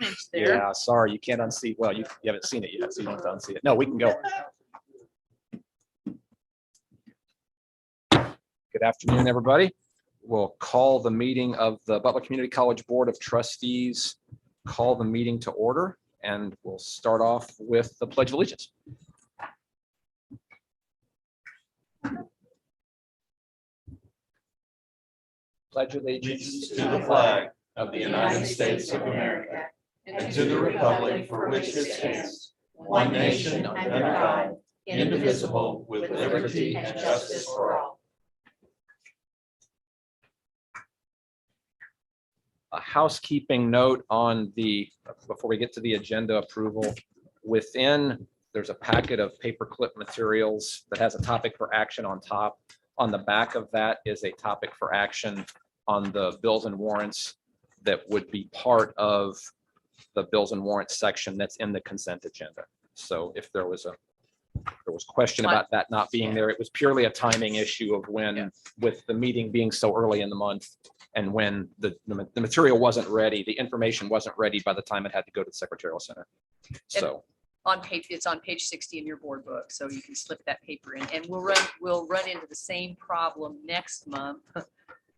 It's there. Yeah, sorry, you can't unsee. Well, you haven't seen it yet, so you don't have to unsee it. No, we can go. Good afternoon, everybody. We'll call the meeting of the Butler Community College Board of Trustees, call the meeting to order, and we'll start off with the Pledge of Allegiance. Pledge allegiance to the flag of the United States of America and to the republic for which it stands, one nation under God, indivisible, with liberty and justice for all. A housekeeping note on before we get to the agenda approval, there's a packet of paperclip materials that has a topic for action on top. On the back of that is a topic for action on the bills and warrants that would be part of the bills and warrants section that's in the consent agenda. So if there was question about that not being there, it was purely a timing issue of when, with the meeting being so early in the month and when the material wasn't ready, the information wasn't ready by the time it had to go to the Secretarial Center. So It's on page 60 in your board book, so you can slip that paper in, and we'll run into the same problem next month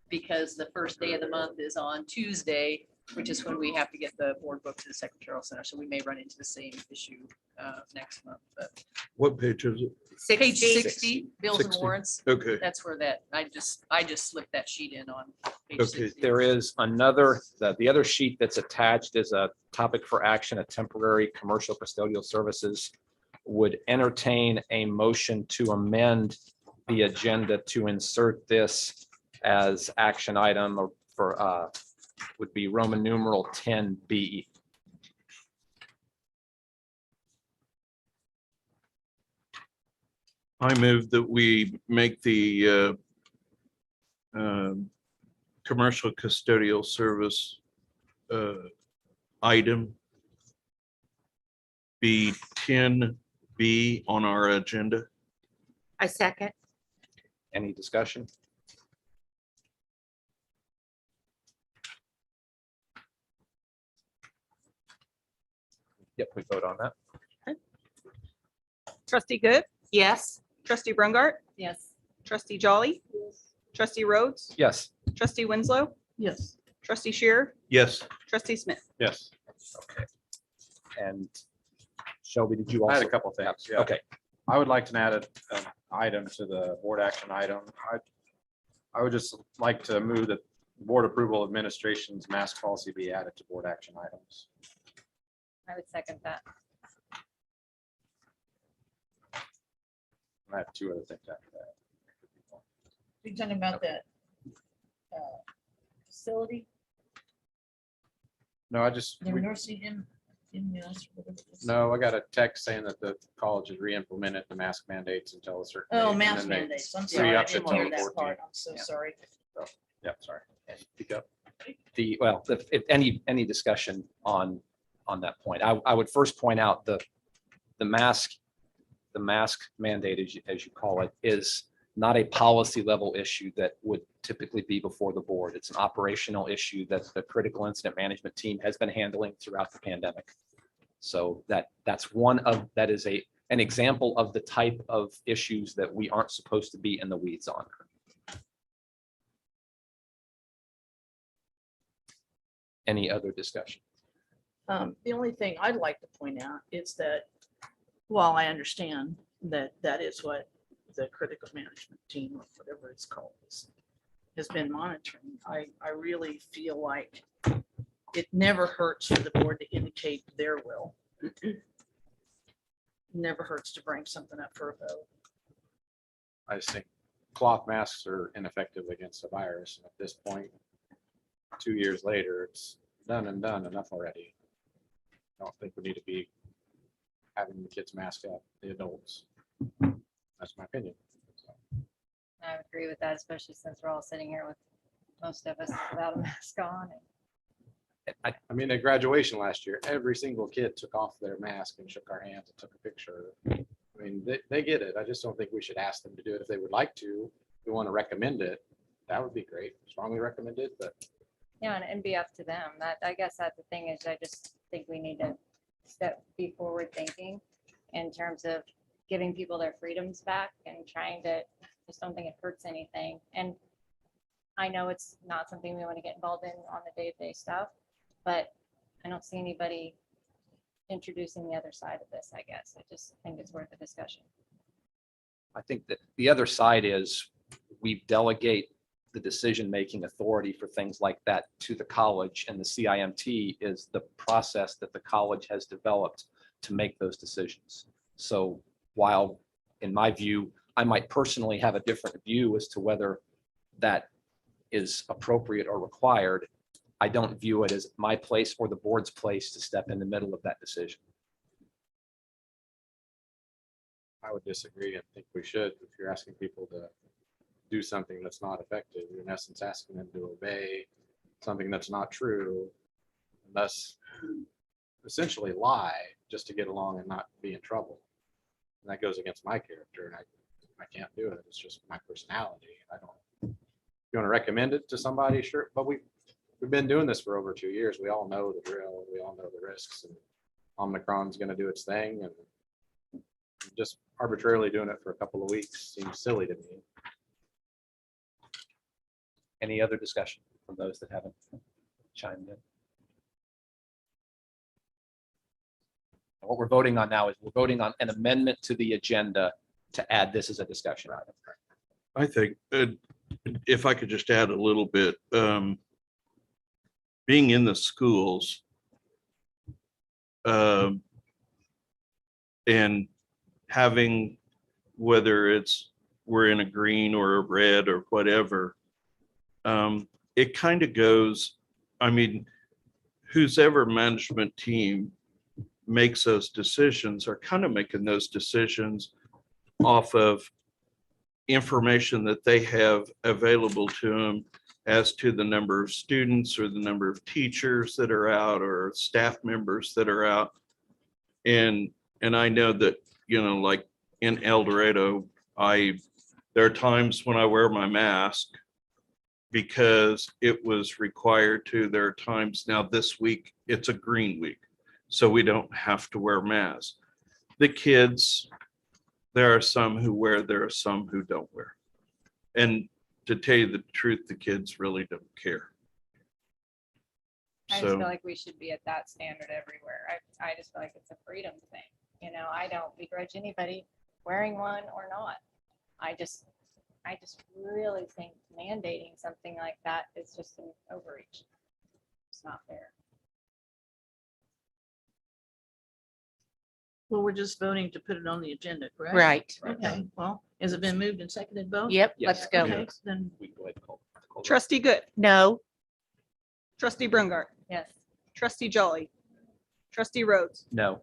because the first day of the month is on Tuesday, which is when we have to get the board book to the Secretarial Center. So we may run into the same issue next month. But What page is it? page 60, bills and 60. warrants. Okay. That's where I just slipped that sheet in on page Okay. 60. there is the other sheet that's attached is a topic for action, a temporary commercial custodial services. Would entertain a motion to amend the agenda to insert this as action item or for would be Roman numeral 10B. I move that we make the commercial custodial service item be 10B on our agenda. I second. Any discussion? Yep, we vote on that. Trustee Good, Yes. trustee Brungart, Yes. trustee Jolly, trustee Rhodes, Yes. trustee Winslow, Yes. trustee Shearer, Yes. trustee Smith. Yes. Okay. And Shelby, did you also? I had a couple things. Yeah. Okay, I would like to add an item to the board action item. I would just like to move that board approval administration's mask policy be added to board action items. I would second that. I have two other things after that. You're talking about that facility, No, I just, nursing in. no, I got a text saying that the college has re-implemented the mask mandates until a certain. date, Oh, and mask then they mandates. I'm sorry. I re-upped it didn't hear till that 14. part. I'm so Yeah. sorry. Yeah, sorry. speak up. If any discussion on that point, I would first point out the mask mandate, as you call it, is not a policy level issue that would typically be before the board. It's an operational issue that the critical incident management team has been handling throughout the pandemic. So that is an example of the type of issues that we aren't supposed to be in the weeds on. Any other discussion? The only thing I'd like to point out is that while I understand that that is what the critical management team, or whatever it's called, has been monitoring, I really feel like it never hurts for the board to indicate their will. Never hurts to bring something up for a vote. I just think cloth masks are ineffective against the virus. And at this point, 2 years later, it's done enough already. I don't think we need to be having the kids mask up, the adults. That's my opinion. I would agree with that, especially since we're all sitting here with most of us without a mask on. I mean, at graduation last year, every single kid took off their mask and shook our hands and took a picture. I mean, they get it. I just don't think we should ask them to do it. If they would like to, if we want to recommend it, that would be great. Strongly recommended, but Yeah, and be up to them. That, I guess that's the thing is think we need to be forward thinking in terms of giving people their freedoms back and trying to, just don't think it hurts anything. And I know it's not something we want to get involved in on the day-to-day stuff, but I don't see anybody introducing the other side of this, I guess. I just think it's worth a discussion. I think that the other side is we delegate the decision-making authority for things like that to the college, and the CIMT is the process that the college has developed to make those decisions. So while, in my view, I might personally have a different view as to whether that is appropriate or required, I don't view it as my place or the board's place to step in the middle of that decision. I would disagree and think we should. If you're asking people to do something that's not effective, you're in essence asking them to obey something that's not true, and thus essentially lie just to get along and not be in trouble. And that goes against my character, and I can't do it. It's just my personality. I don't. You want to recommend it to somebody? Sure, but we've been doing this for over 2 years. We all know the drill. We all know the risks, and Omicron's going to do its thing, and just arbitrarily doing it for a couple of weeks seems silly to me. Any other discussion from those that haven't chimed in? What we're voting on now is we're voting on an amendment to the agenda to add this as a discussion item. I think if I could just add a little bit, being in the schools and having, whether it's we're in a green or a red or whatever, it kind of goes, I mean, whose ever management team makes those decisions are kind of making those decisions off of information that they have available to them as to the number of students or the number of teachers that are out or staff members that are out. And I know that, you know, like in El Dorado, there are times when I wear my mask because it was required to. There are times now this week, it's a green week, so we don't have to wear masks. The kids, there are some who wear, there are some who don't wear. And to tell you the truth, the kids really don't care. I just feel So, like we should be at that standard everywhere. I just feel like it's a freedom thing. You know, I don't begrudge anybody wearing one or not. I just really think mandating something like that is just an overreach. It's not fair. Well, we're just voting to put it on the agenda, correct? Right. Okay, well, has it been moved and seconded both? Yep, Yes. let's go. Okay, then We can go ahead and call. Trustee Good, No, trustee Brungart, Yes. trustee Jolly, trustee Rhodes, No,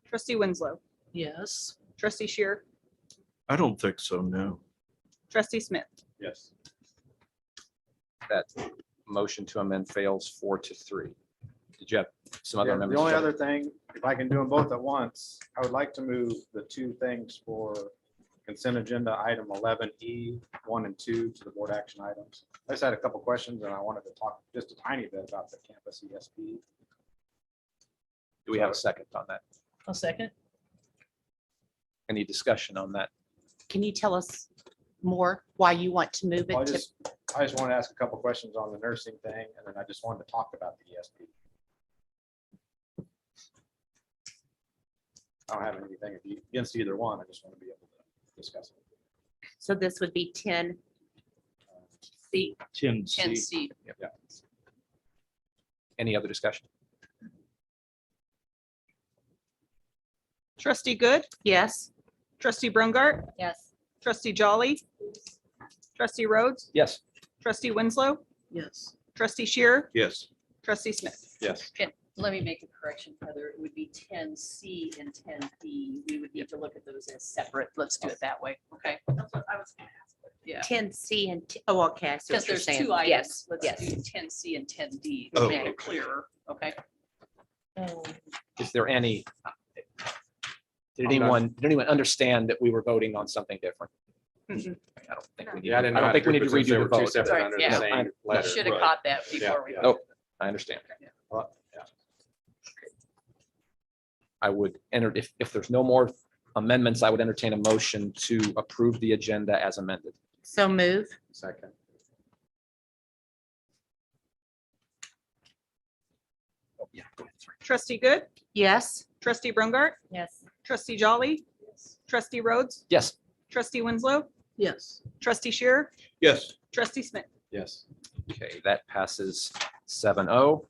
trustee Winslow, yes. trustee Shear, I don't think so, no. trustee Smith. Yes. that motion to amend fails 4-3. Did you have some other Yeah, members? the only other thing, if I can do them both at once, I would like to move the two things for consent agenda item 11E, 1 and 2 to the board action items. I just had a couple questions and I wanted to talk just a tiny bit about the campus ESP. Do we have a second on that? A second? Any discussion on that? can you tell us more why you want to move Well, it to? I just want to ask a couple questions on the nursing thing, and then I just wanted to talk about the ESP. I don't have anything against either one. I just want to be able to discuss it. So this would be 10C. 10C. 10C. Any other discussion? Trustee Good, Yes, Trustee Brungart, Yes. trustee Jolly, trustee Rhodes, Yes. trustee Winslow, Yes. trustee Shear, Yes. trustee Smith. Yes. Let me make a correction, Heather. It would be 10C and 10D. We would need to look at those as separate. Let's do it that way, okay? That's what I was gonna ask. Yeah, 10C and, oh, okay, I see because what you're there's saying. two items. Yes, Let's yes. do 10C and 10D Oh, to make okay. it clearer, okay? Is there any? Did anyone understand that we were voting on something different? I don't think we need. Yeah, I didn't know I how don't to think we need group to it since they redo the were two vote. separate Right, under yeah. the same You letter. should have Right. caught that before we. Yeah. Nope, I understand. I would enter, if there's no more amendments, I would entertain a motion to approve the agenda as amended. So move. Second. Oh, yeah, go ahead, sorry. Trustee Good, Yes. trustee Brungart, Yes. trustee Jolly, trustee Rhodes, Yes, trustee Winslow, Yes. trustee Shearer, Yes. trustee Smith. Yes. okay, that passes 7-0.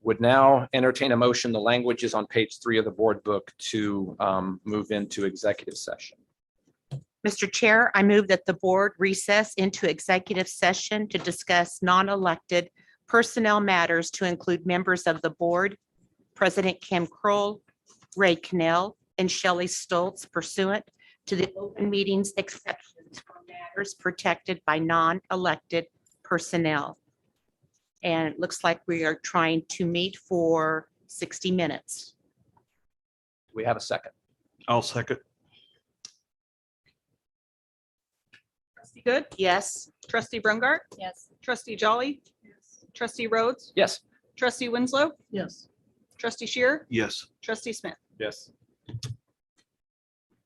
Would now entertain a motion, the language is on page 3 of the board book, to move into executive session. Mr. Chair, I move that the board recess into executive session to discuss non-elected personnel matters to include members of the board, President Kim Kroll, Ray Cannell, and Shelley Stoltz pursuant to the open meetings exceptions for matters protected by non-elected personnel. And it looks like we are trying to meet for 60 minutes. Do we have a second? I'll second. Trustee Good, Yes. trustee Brungart, Yes. trustee Jolly, trustee Rhodes, Yes. trustee Winslow, Yes. trustee Shearer, Yes. trustee Smith. Yes.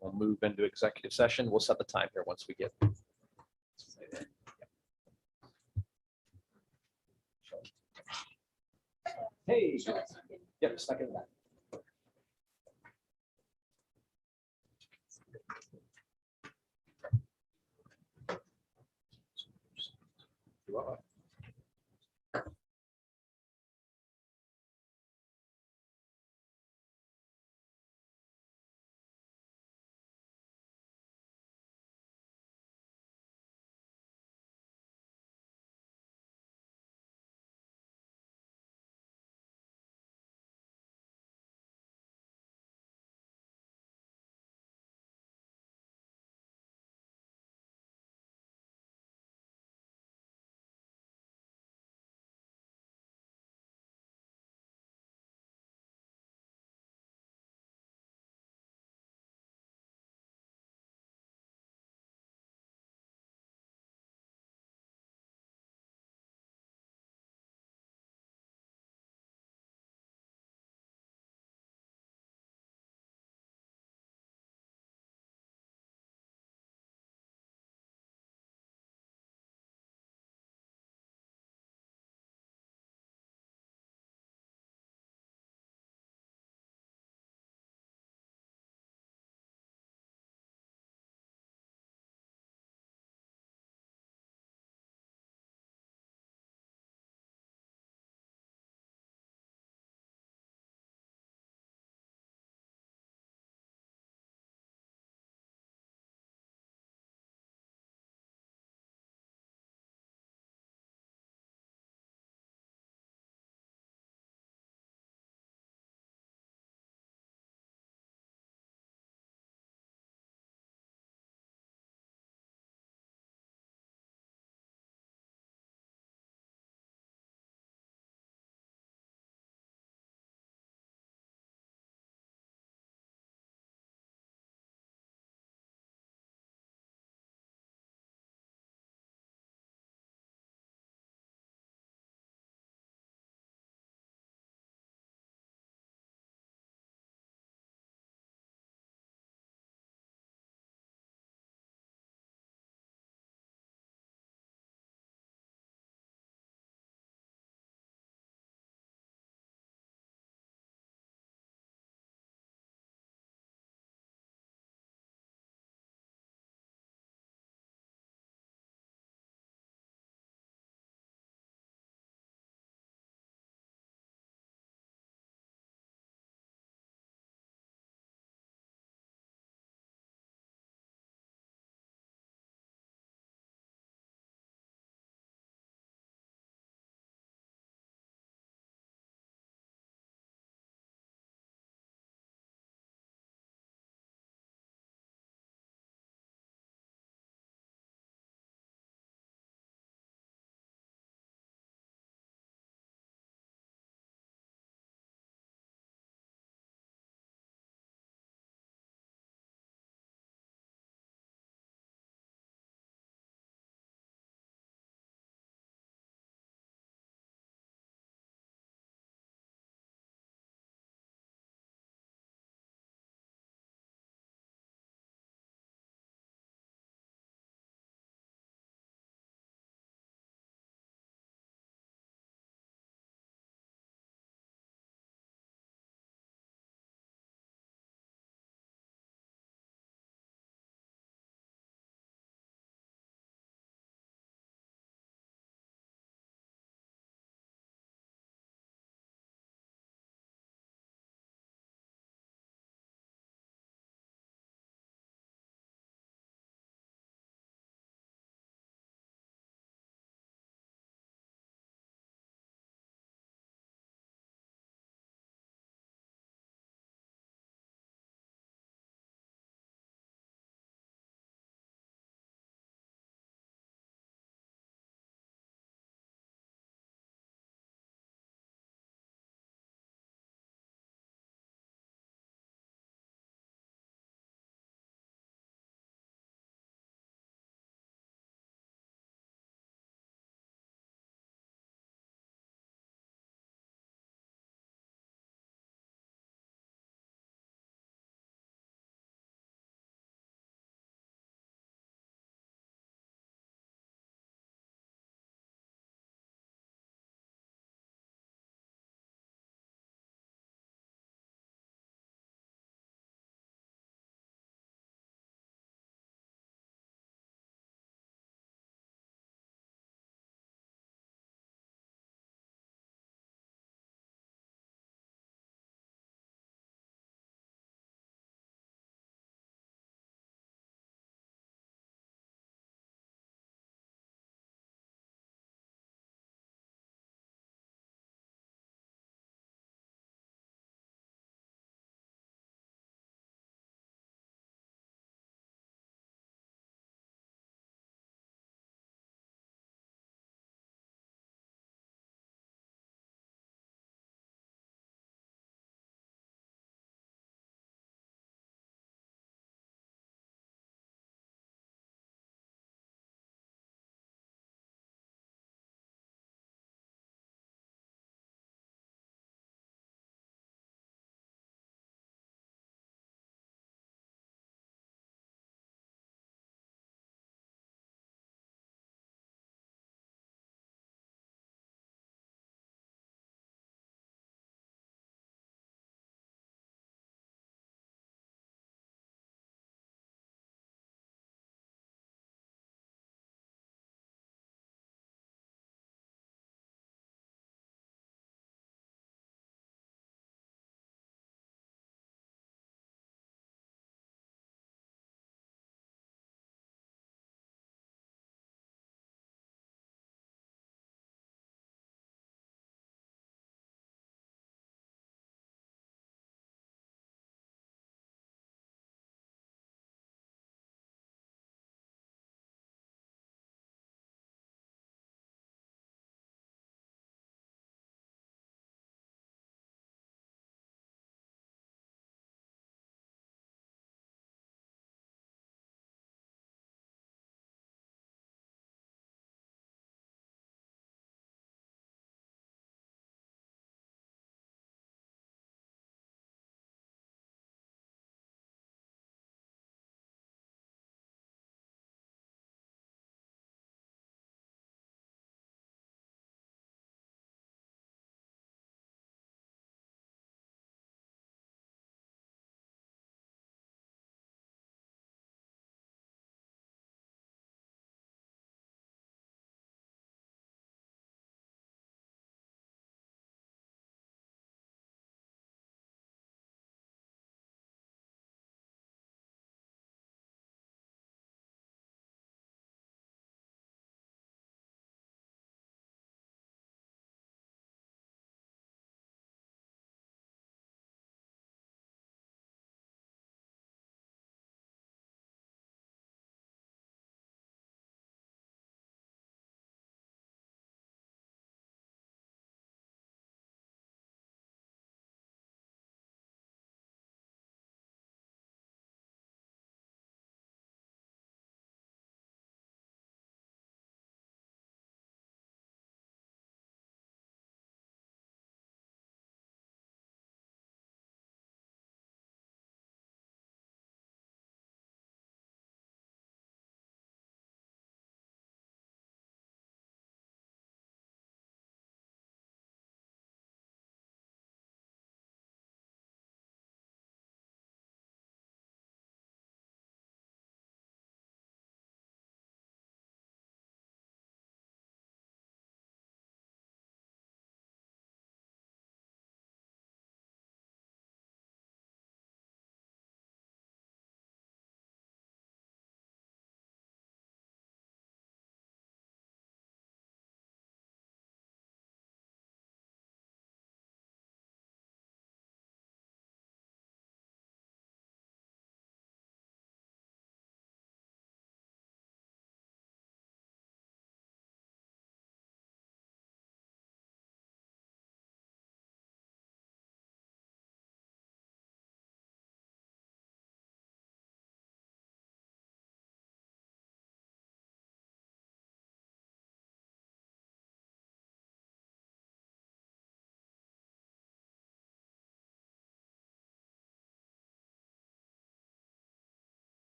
We'll move into executive session. We'll set the time here once we get. Hey. Yep, stuck in that.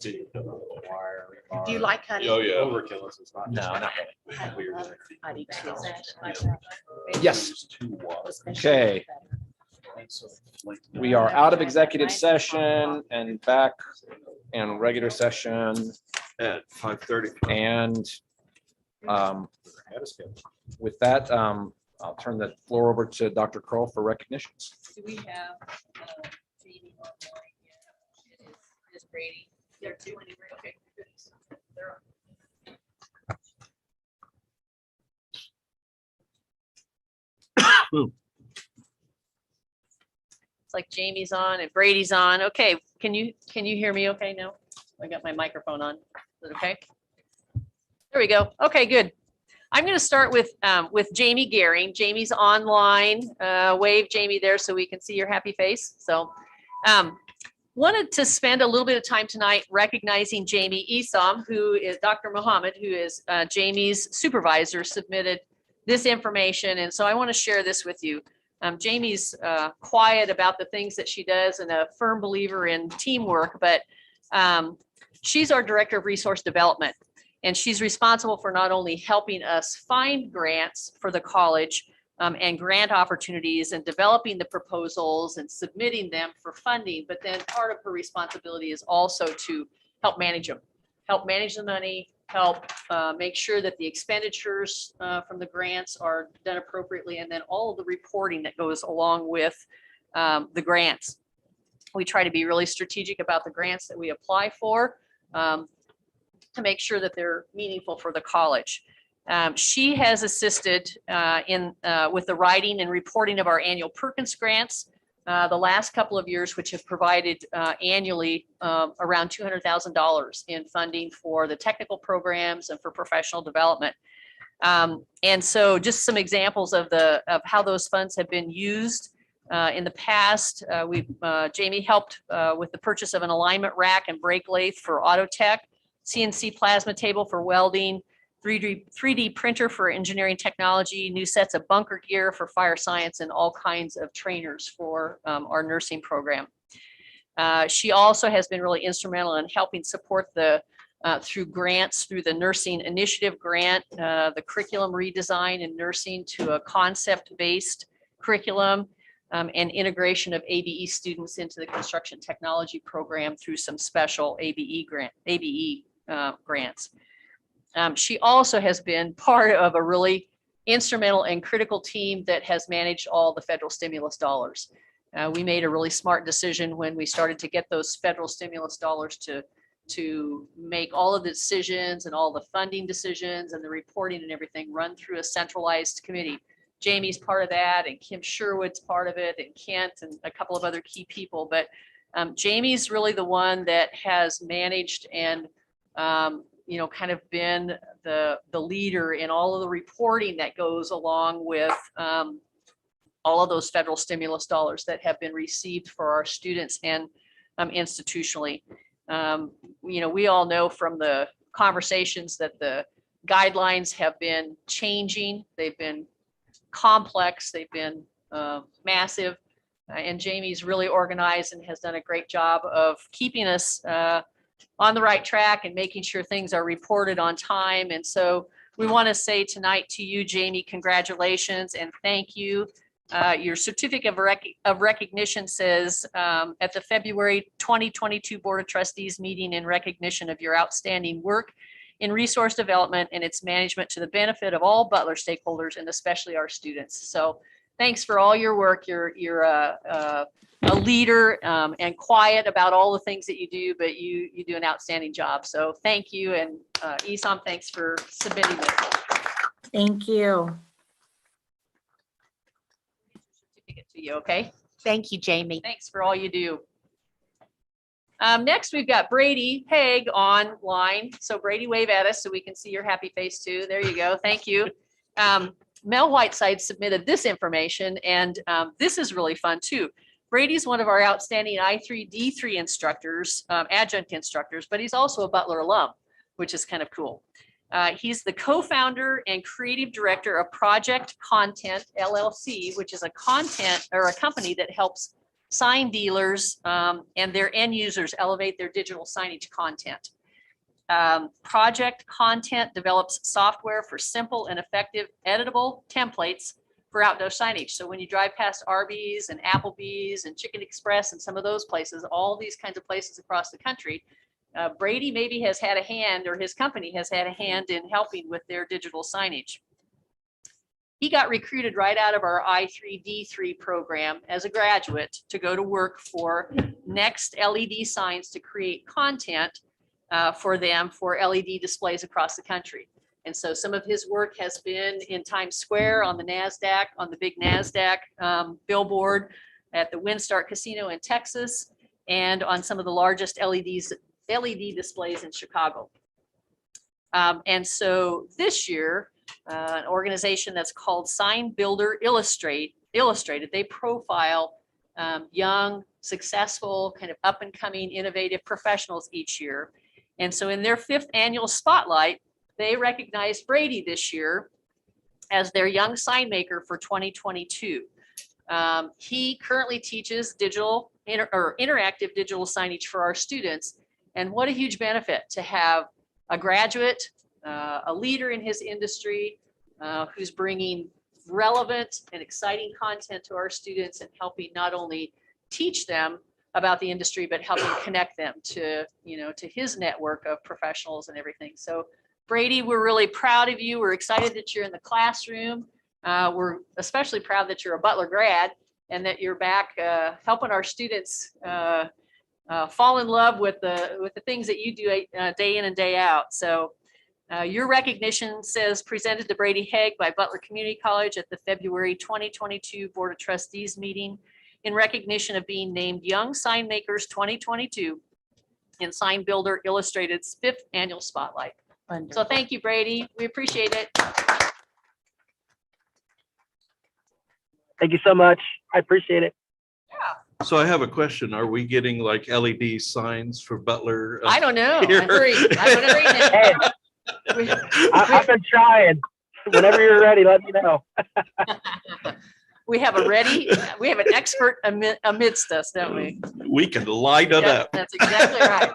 Do you like honey? Oh, yeah. Overkill is it's not. No, not Weird. I do too. Yes. Okay. We are out of executive session and back in regular session At 5:30. and with that, I'll turn the floor over to Dr. Kroll for recognitions. Do we have Jamie online yet? It is Brady. They're two anyway. Okay. Good. They're on. It's like Jamie's on and Brady's on. Okay, can you hear me okay now? I got my microphone on. Is it okay? There we go. Okay, good. I'm going to start with Jamie Gehring. Jamie's online. Wave Jamie there so we can see your happy face. So wanted to spend a little bit of time tonight recognizing Jamie Esam, who is Dr. Muhammad, who is Jamie's supervisor, submitted this information. And so I want to share this with you. Jamie's quiet about the things that she does and a firm believer in teamwork, but she's our director of resource development. And she's responsible for not only helping us find grants for the college and grant opportunities and developing the proposals and submitting them for funding, but then part of her responsibility is also to help manage them, help manage the money, help make sure that the expenditures from the grants are done appropriately, and then all of the reporting that goes along with the grants. We try to be really strategic about the grants that we apply for to make sure that they're meaningful for the college. She has assisted with the writing and reporting of our annual Perkins Grants the last couple of years, which have provided annually around $200,000 in funding for the technical programs and for professional development. And so just some examples of how those funds have been used in the past. Jamie helped with the purchase of an alignment rack and brake lathe for auto tech, CNC plasma table for welding, 3D printer for engineering technology, new sets of bunker gear for fire science, and all kinds of trainers for our nursing program. She also has been really instrumental in helping support through grants, through the nursing initiative grant, the curriculum redesign in nursing to a concept-based curriculum, and integration of ABE students into the construction technology program through some special ABE grants. She also has been part of a really instrumental and critical team that has managed all the federal stimulus dollars. We made a really smart decision when we started to get those federal stimulus dollars to make all of the decisions and all the funding decisions and the reporting and everything run through a centralized committee. Jamie's part of that, and Kim Sherwood's part of it, and Kent and a couple of other key people. But Jamie's really the one that has managed and kind of been the leader in all of the reporting that goes along with all of those federal stimulus dollars that have been received for our students and institutionally. We all know from the conversations that the guidelines have been changing. They've been complex, they've been massive, and Jamie's really organized and has done a great job of keeping us on the right track and making sure things are reported on time. And so we want to say tonight to you, Jamie, congratulations and thank you. Your certificate of recognition says at the February 2022 Board of Trustees meeting, in recognition of your outstanding work in resource development and its management to the benefit of all Butler stakeholders and especially our students. So thanks for all your work. You're a leader and quiet about all the things that you do, but you do an outstanding job. So thank you. And Esam, thanks for submitting this. Thank you. Certificate to you, okay? Thank you, Jamie. Thanks for all you do. Next, we've got Brady Haig online. So Brady, wave at us so we can see your happy face too. There you go. Thank you. Mel Whiteside submitted this information, and this is really fun too. Brady's one of our outstanding I3D3 instructors, adjunct instructors, but he's also a Butler alum, which is kind of cool. He's the co-founder and creative director of Project Content LLC, which is a content or a company that helps sign dealers and their end users elevate their digital signage content. Project Content develops software for simple and effective editable templates for outdoor signage. So when you drive past Arby's and Applebee's and Chicken Express and some of those places, all these kinds of places across the country, Brady maybe has had a hand, or his company has had a hand in helping with their digital signage. He got recruited right out of our I3D3 program as a graduate to go to work for Next LED Signs to create content for them for LED displays across the country. And so some of his work has been in Times Square, on the NASDAQ, on the big NASDAQ billboard, at the WinStar Casino in Texas, and on some of the largest LED displays in Chicago. And so this year, an organization that's called Sign Builder Illustrated, they profile young, successful, kind of up and coming, innovative professionals each year. And so in their 5th annual spotlight, they recognized Brady this year as their young sign maker for 2022. He currently teaches interactive digital signage for our students. And what a huge benefit to have a graduate, a leader in his industry, who's bringing relevant and exciting content to our students and helping not only teach them about the industry, but helping connect them to, to his network of professionals and everything. So Brady, we're really proud of you. We're excited that you're in the classroom. We're especially proud that you're a Butler grad and that you're back helping our students fall in love with the things that you do day in and day out. So your recognition says presented to Brady Haig by Butler Community College at the February 2022 Board of Trustees meeting in recognition of being named Young Sign Makers 2022 in Sign Builder Illustrated's 5th annual spotlight. So thank you, Brady. We appreciate it. Thank you so much. I appreciate it. So I have a question. Are we getting like LED signs for Butler? I don't know. here? Hey, I've been trying. Whenever you're ready, let me know. We have an expert amidst us, don't we? We can light it Yep, up. that's exactly right.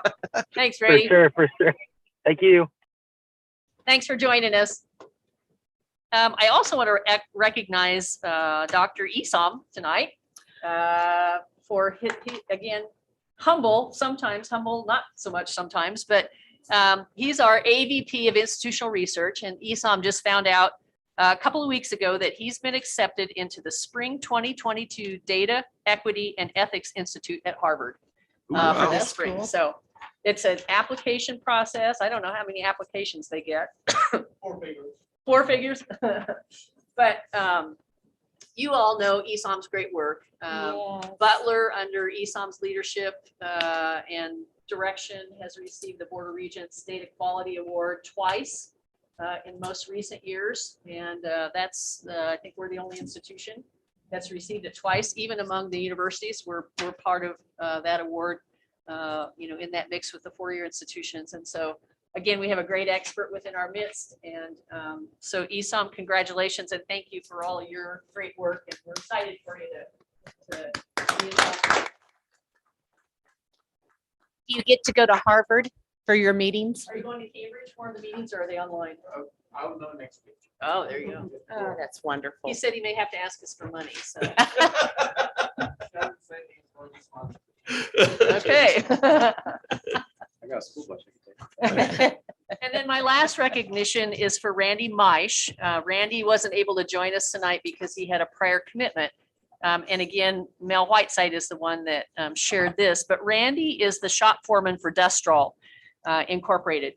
Thanks, Brady. For sure. Thank you. Thanks for joining us. I also want to recognize Dr. Esom tonight for his, again, humble, sometimes humble, not so much sometimes, but he's our AVP of Institutional Research, and Esom just found out a couple of weeks ago that he's been accepted into the Spring 2022 Data, Equity, and Ethics Institute at Harvard for Wow. this spring. So it's an application process. I don't know how many applications they get. 4 figures. But you all know Esom's great work. Yes. Butler, under Esom's leadership and direction, has received the Board of Regents Data Quality Award twice in most recent years. And that's, I think we're the only institution that's received it twice. Even among the universities, we're part of that award, in that mix with the 4-year institutions. And so, again, we have a great expert within our midst. And so Esom, congratulations and thank you for all of your great work. And we're excited for you to be involved. You get to go to Harvard for your meetings? Are you going to Cambridge for the meetings or are they online? I will know next week. Oh, there you go. Oh, that's wonderful. He said he may have to ask us for money, so. Okay. I got a school bus. I can take. And then my last recognition is for Randy Meisch. Randy wasn't able to join us tonight because he had a prior commitment. And again, Mel Whiteside is the one that shared this, but Randy is the shop foreman for Dustrol Incorporated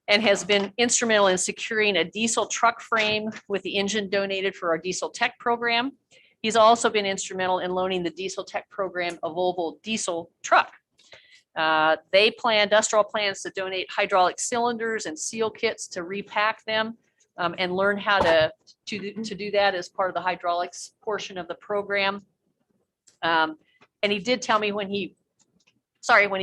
and has been instrumental in securing a diesel truck frame with the engine donated for our diesel tech program. He's also been instrumental in loaning the diesel tech program a Volvo diesel truck. Dustrol plans to donate hydraulic cylinders and seal kits to repack them and learn how to do that as part of the hydraulics portion of the program. And he did tell me when he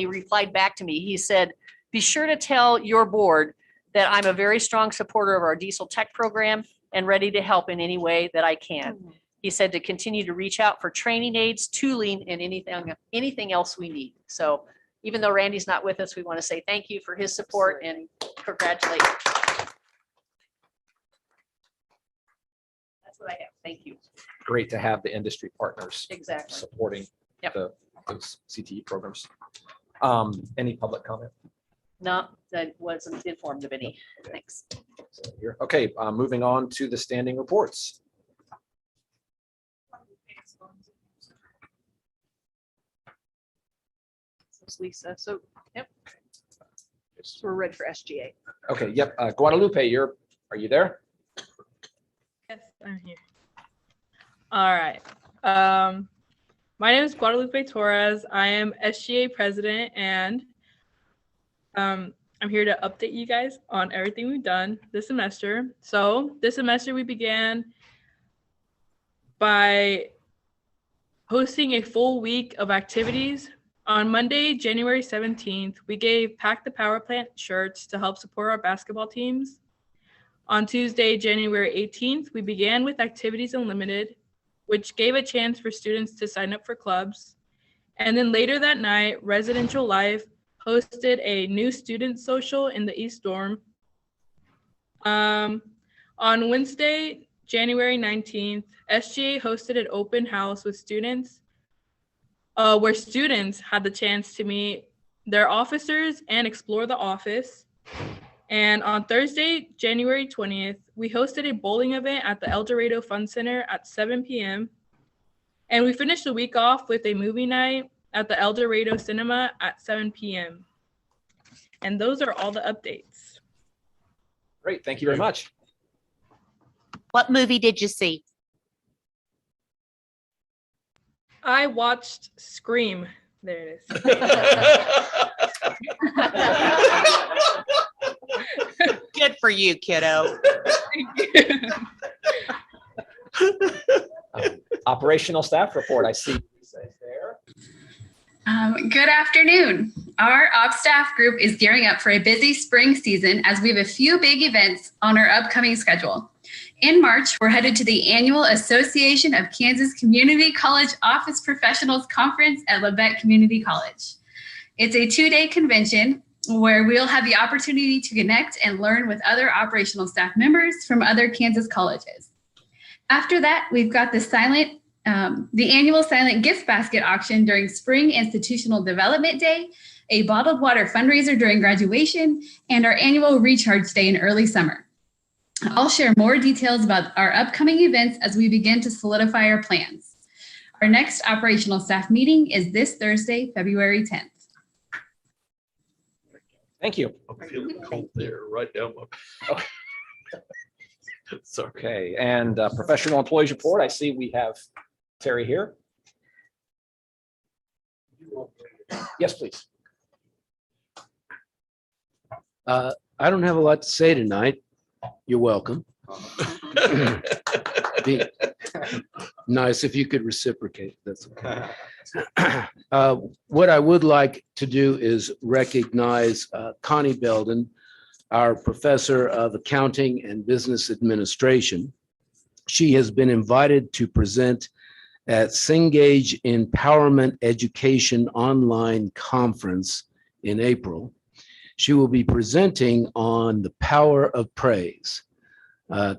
replied back to me, he said, be sure to tell your board that I'm a very strong supporter of our diesel tech program and ready to help in any way that I can. He said to continue to reach out for training aids, tooling, and anything else we need. So even though Randy's not with us, we want to say thank you for his support and congratulate him. That's what I have. Thank you. Great to have the industry partners Exactly. supporting Yep. those CTE programs. Any public comment? No, that wasn't informed of any. Thanks. Okay, moving on to the standing reports. Lisa. So, yep. So we're ready for SGA. Okay, yep. Guadalupe, are you there? Yes, I'm here. All right. My name is Guadalupe Torres. I am SGA president, and I'm here to update you guys on everything we've done this semester. So this semester we began by hosting a full week of activities. On Monday, January 17th, we gave Pack the Power Plant shirts to help support our basketball teams. On Tuesday, January 18th, we began with Activities Unlimited, which gave a chance for students to sign up for clubs. And then later that night, Residential Life hosted a new student social in the East Dorm. On Wednesday, January 19th, SGA hosted an open house with students where students had the chance to meet their officers and explore the office. And on Thursday, January 20th, we hosted a bowling event at the El Dorado Fun Center at 7 p.m. And we finished the week off with a movie night at the El Dorado Cinema at 7 p.m. And those are all the updates. Great, thank you very much. What movie did you see? I watched Scream. There it is. Good for you, kiddo. Operational staff report, I see. Lisa is there. Good afternoon. Our ops staff group is gearing up for a busy spring season as we have a few big events on our upcoming schedule. In March, we're headed to the annual Association of Kansas Community College Office Professionals Conference at Labette Community College. It's a 2-day convention where we'll have the opportunity to connect and learn with other operational staff members from other Kansas colleges. After that, we've got the annual silent gift basket auction during Spring Institutional Development Day, a bottled water fundraiser during graduation, and our annual recharge day in early summer. I'll share more details about our upcoming events as we begin to solidify our plans. Our next operational staff meeting is this Thursday, February 10th. Thank you. I'm feeling cold there, right down my. Sorry. Okay, and professional employees report, I see we have Terry here. Yes, please. I don't have a lot to say tonight. You're welcome. Be nice if you could reciprocate. That's okay. What I would like to do is recognize Connie Belden, our professor of accounting and business administration. She has been invited to present at Cengage Empowerment Education Online Conference in April. She will be presenting on the power of praise.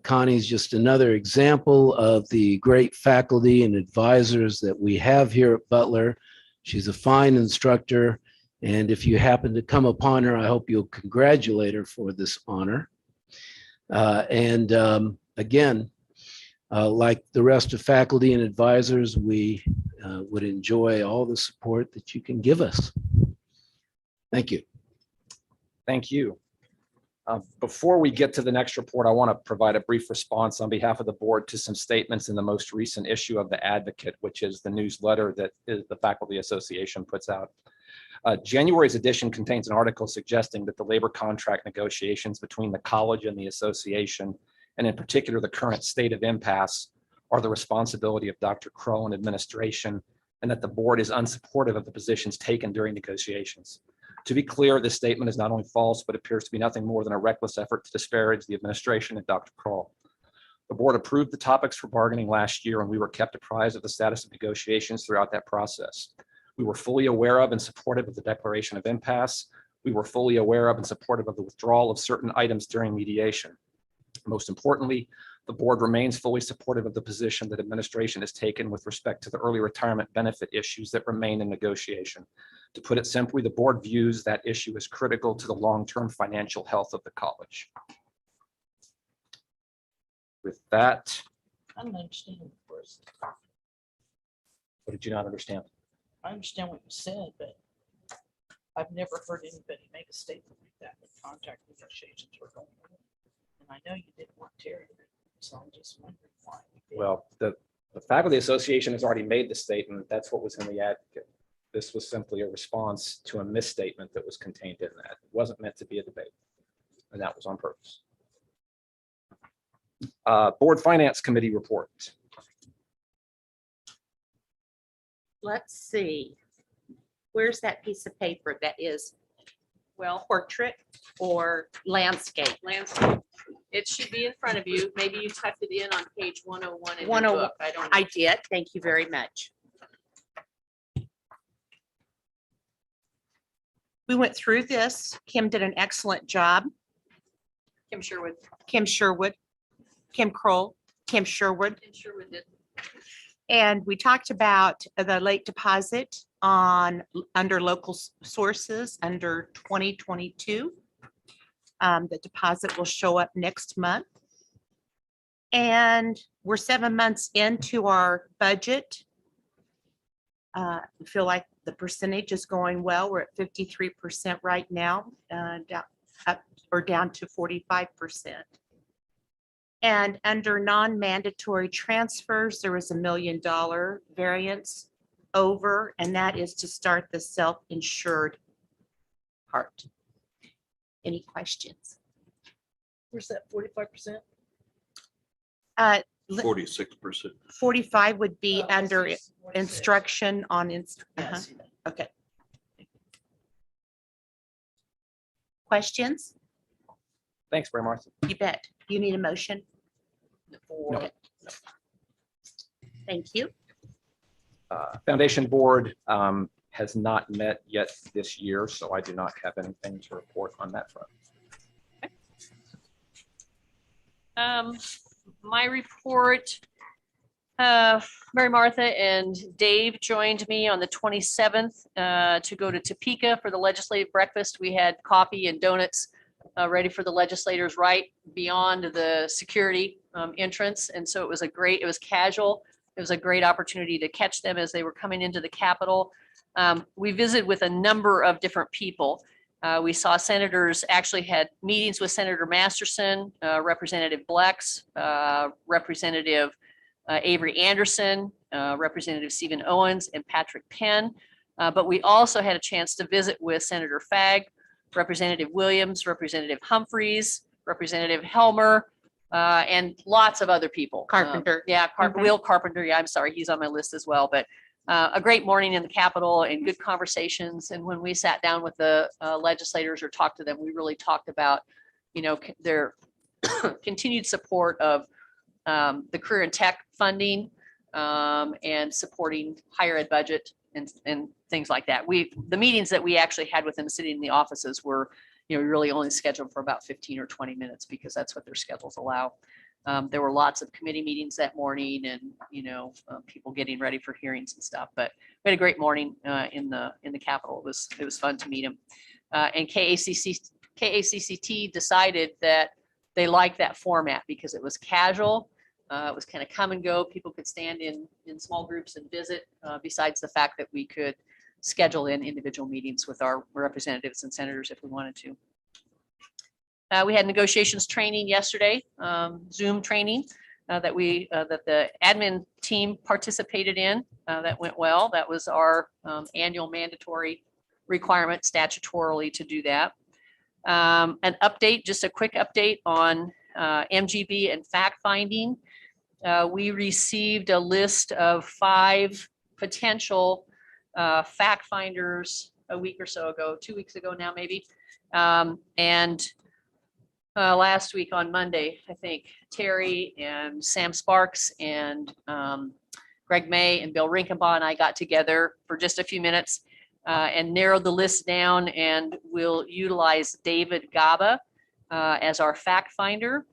Connie's just another example of the great faculty and advisors that we have here at Butler. She's a fine instructor, and if you happen to come upon her, I hope you'll congratulate her for this honor. Again, like the rest of faculty and advisors, we would enjoy all the support that you can give us. Thank you. Thank you. Before we get to the next report, I want to provide a brief response on behalf of the board to some statements in the most recent issue of the Advocate, which is the newsletter that the Faculty Association puts out. January's edition contains an article suggesting that the labor contract negotiations between the college and the association, and in particular the current state of impasse, are the responsibility of Dr. Crow and administration, and that the board is unsupportive of the positions taken during negotiations. To be clear, this statement is not only false, but appears to be nothing more than a reckless effort to disparage the administration and Dr. Kroll. The board approved the topics for bargaining last year, and we were kept apprised of the status of negotiations throughout that process. We were fully aware of and supportive of the declaration of impasse. We were fully aware of and supportive of the withdrawal of certain items during mediation. Most importantly, the board remains fully supportive of the position that administration has taken with respect to the early retirement benefit issues that remain in negotiation. To put it simply, the board views that issue as critical to the long-term financial health of the college. With that, I don't understand it first. what did you not understand? I understand what you said, but I've never heard anybody make a statement like that when contract negotiations were going on. And I know you didn't want Terry, so I'm just wondering why. you did. Well, the faculty association has already made the statement. That's what was in the advocate. This was simply a response to a misstatement that was contained in that. It wasn't meant to be a debate, and that was on purpose. Board Finance Committee report. Let's see. Where's that piece of paper that is Well, portrait or landscape? landscape, it should be in front of you. Maybe you typed it in on page 101 in your 101. book. I don't. I did. Thank you very much. We went through this. Kim did an excellent job. Kim Sherwood. Kim Sherwood, Kim Kroll, Kim Sherwood. Kim Sherwood did. And we talked about the late deposit on, under local sources, under 2022. The deposit will show up next month. And we're 7 months into our budget. We feel like the percentage is going well. We're at 53% right now, down to 45%. And under non-mandatory transfers, there was $1 million variance over, and that is to start the self-insured part. Any questions? Where's that 45%? 46%. 45 would be Oh, under 46. instruction on, Yeah, I see that. okay. Questions? Thanks, Mary Martha. You bet. You need a motion? For Okay. Thank you. Foundation Board has not met yet this year, so I do not have anything to report on that front. My report, Mary Martha and Dave joined me on the 27th to go to Topeka for the legislative breakfast. We had coffee and donuts ready for the legislators right beyond the security entrance. And so it was it was casual. It was a great opportunity to catch them as they were coming into the Capitol. We visited with a number of different people. We saw senators, actually had meetings with Senator Masterson, Representative Blex, Representative Avery Anderson, Representative Stephen Owens, and Patrick Penn. But we also had a chance to visit with Senator Fagg, Representative Williams, Representative Humphreys, Representative Helmer, and lots of other people. Carpenter. Will Carpenter. Yeah, I'm sorry, he's on my list as well. But a great morning in the Capitol and good conversations. And when we sat down with the legislators or talked to them, we really talked about, their continued support of the career and tech funding and supporting higher ed budget and things like that. The meetings that we actually had with them sitting in the offices were, really only scheduled for about 15 or 20 minutes because that's what their schedules allow. There were lots of committee meetings that morning and, people getting ready for hearings and stuff, but we had a great morning in the Capitol. It was fun to meet them. And KACCT decided that they liked that format because it was casual. It was kind of come and go. People could stand in small groups and visit, besides the fact that we could schedule in individual meetings with our representatives and senators if we wanted to. We had negotiations training yesterday, Zoom training that the admin team participated in. That went well. That was our annual mandatory requirement statutorily to do that. An update, just a quick update on MGB and fact finding. We received a list of 5 potential fact finders a week or so ago, 2 weeks ago now maybe. And last week on Monday, I think Terry and Sam Sparks and Greg May and Bill Rinkenbaugh and I got together for just a few minutes and narrowed the list down, and we'll utilize David Gaba as our fact finder.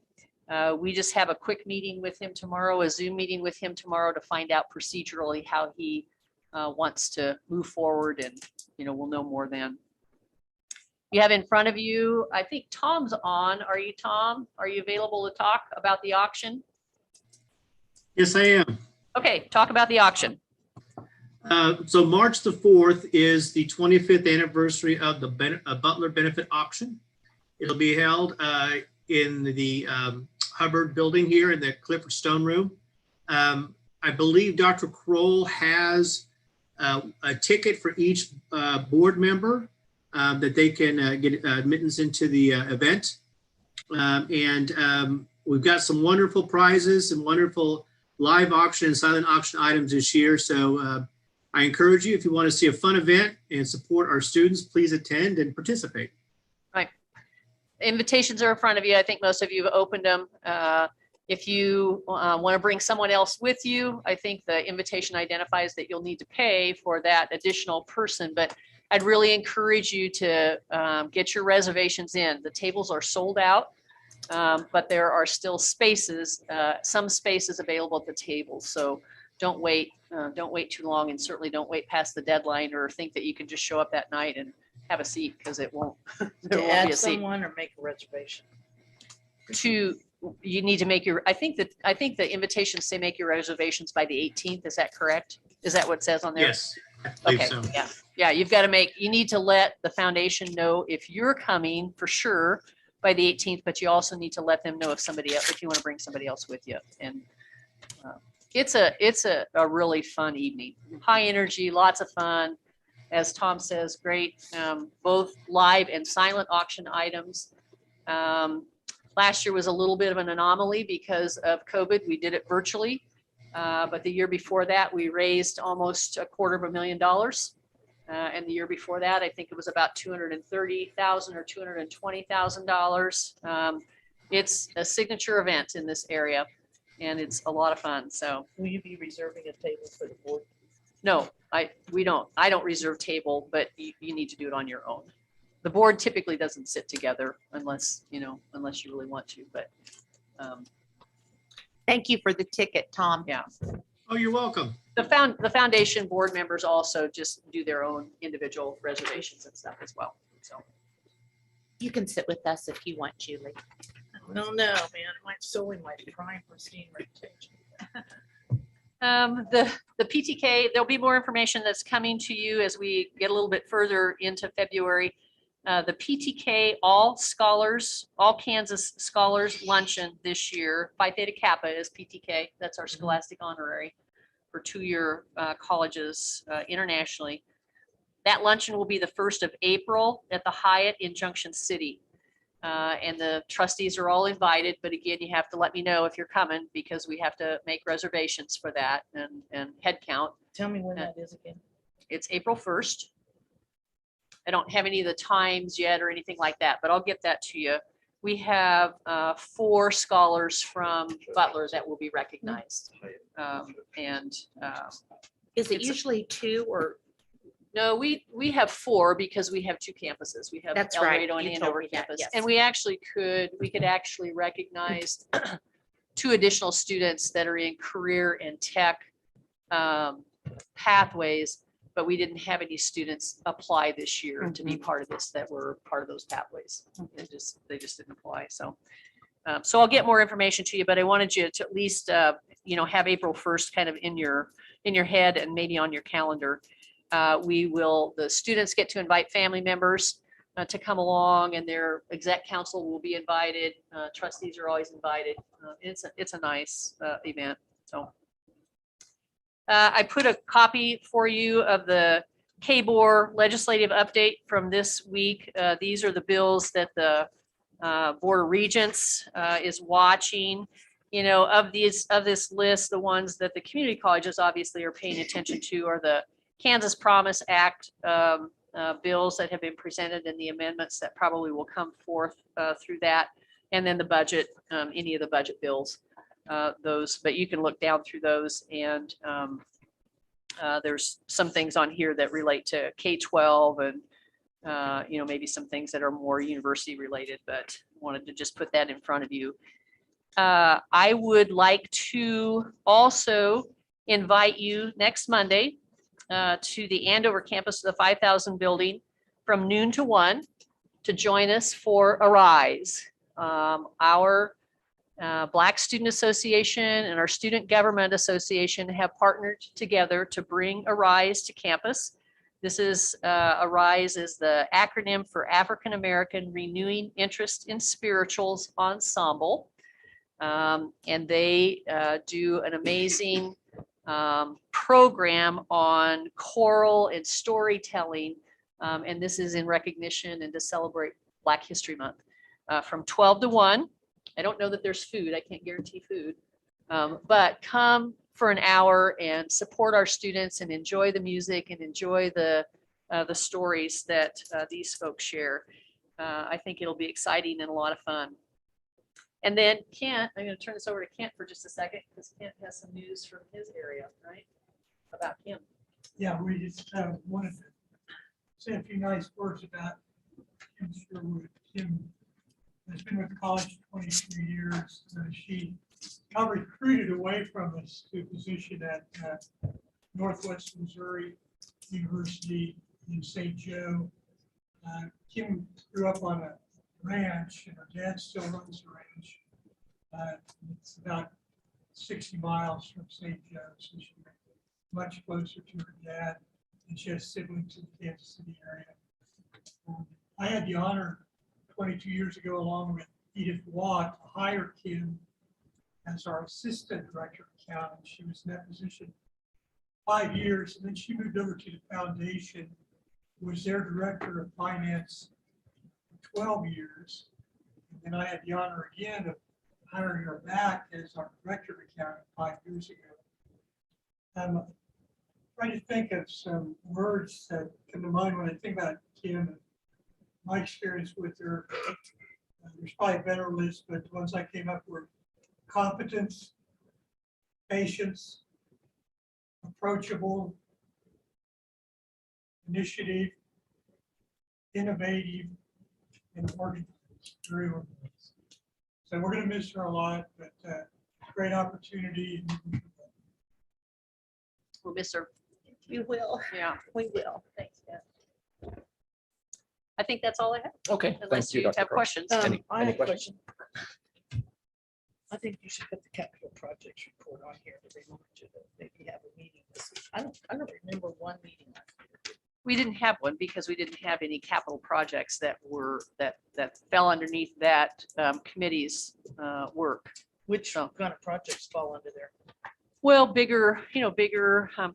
We just have a quick meeting with him tomorrow, a Zoom meeting with him tomorrow to find out procedurally how he wants to move forward, and we'll know more then. You have in front of you, I think Tom's on. Are you, Tom? Are you available to talk about the auction? Yes, I am. Okay, talk about the auction. So March the 4th is the 25th anniversary of the Butler benefit auction. It'll be held in the Hubbard building here in the Clifford Stone Room. I believe Dr. Kroll has a ticket for each board member that they can get admittance into the event. We've got some wonderful prizes and wonderful live auction and silent auction items this year. So I encourage you, if you want to see a fun event and support our students, please attend and participate. Right. Invitations are in front of you. I think most of you have opened them. If you want to bring someone else with you, I think the invitation identifies that you'll need to pay for that additional person, but I'd really encourage you to get your reservations in. The tables are sold out, but there are still spaces, some spaces available at the tables. So don't wait too long, and certainly don't wait past the deadline or think that you can just show up that night and have a seat, because it won't. There To won't add be a seat. someone or make a reservation. You need to make your, I think the invitations say make your reservations by the 18th. Is that correct? Is that what it says on there? Yes, I believe Okay, so. yeah, you've got to you need to let the foundation know if you're coming for sure by the 18th, but you also need to let them know if you want to bring somebody else with you. And it's a really fun evening, high energy, lots of fun. As Tom says, great, both live and silent auction items. Last year was a little bit of an anomaly because of COVID. We did it virtually. But the year before that, we raised almost $250,000. And the year before that, I think it was about $230,000 or $220,000. It's a signature event in this area, and it's a lot of fun. So Will you be reserving a table for the board? no, I don't reserve table, but you need to do it on your own. The board typically doesn't sit together unless you really want to, but Thank you for the ticket, Tom. yeah. Oh, you're welcome. The foundation board members also just do their own individual reservations and stuff as well. So You can sit with us if you want, Julie. No, man, my solely my prime pristine reputation. the PTK, there'll be more information that's coming to you as we get a little bit further into February. The PTK All Kansas Scholars Luncheon this year, Phi Theta Kappa is PTK. That's our scholastic honorary for two-year colleges internationally. That luncheon will be the 1st of April at the Hyatt in Junction City. And the trustees are all invited, but again, you have to let me know if you're coming, because we have to make reservations for that and head count. Tell me when that is again. It's April 1st. I don't have any of the times yet or anything like that, but I'll get that to you. We have 4 scholars from Butler that will be recognized. Is it it's a- usually 2 or? No, we have 4 because we have 2 campuses. We have That's El right. Dorado and You told Andover me that, campus. yes. And we could actually recognize 2 additional students that are in career and tech pathways, but we didn't have any students apply this year to be part of this that were part of those pathways. They just didn't apply. So I'll get more information to you, but I wanted you to at least have April 1st kind of in your head and maybe on your calendar. The students get to invite family members to come along, and their exec council will be invited. Trustees are always invited. It's a nice event. So I put a copy for you of the KBOR legislative update from this week. These are the bills that the Board of Regents is watching. Of this list, the ones that the community colleges obviously are paying attention to are the Kansas Promise Act bills that have been presented and the amendments that probably will come forth through that. And then the budget, any of the budget bills, those, but you can look down through those and there's some things on here that relate to K-12 and, you know, maybe some things that are more university related, but wanted to just put that in front of you. I would like to also invite you next Monday to the Andover campus of the 5000 building from noon to 1 to join us for Arise. Our Black Student Association and our Student Government Association have partnered together to bring Arise to campus. This is Arise is the acronym for African American Renewing Interest in Spirituals Ensemble. And they do an amazing program on choral and storytelling. And this is in recognition and to celebrate Black History Month from 12 to 1. I don't know that there's food. I can't guarantee food. But come for an hour and support our students and enjoy the music and enjoy the stories that these folks share. I think it'll be exciting and a lot of fun. And then Kent, I'm going to turn this over to Kent for just a second because Kent has some news from his area, right? About him. Yeah, we just wanted to say a few nice words about Kim Sherwood. Kim has been with the college 23 years. She got recruited away from us to a position at Northwest Missouri University in St. Joe. Kim grew up on a ranch, and her dad still runs the ranch. It's about 60 miles from St. Joe, so she's much closer to her dad, and she has siblings in the Kansas City area. I had the honor 22 years ago, along with Edith Watt, to hire Kim as our assistant director of accounting. She was in that position 5 years, and then she moved over to the foundation, was their director of finance 12 years. And then I had the honor again of hiring her back as our director of accounting 5 years ago. I'm trying to think of some words that come to mind when I think about Kim and my experience with her. There's probably a better list, but the ones I came up with: competence, patience, approachable, initiative, innovative, and organized. Very organized. So we're going to miss her a lot, but great opportunity. We'll miss her. We will. Yeah. We will. Thanks, yeah. I think that's all I have. Okay, Unless thank you, you Dr. have Crowe. questions. I have a questions? question. I think you should put the capital projects report on here to remind you that maybe have a meeting this week. I don't remember one meeting last year. We didn't have one because we didn't have any capital projects that were that fell underneath that committee's work. Which kind of projects fall under there? Well, bigger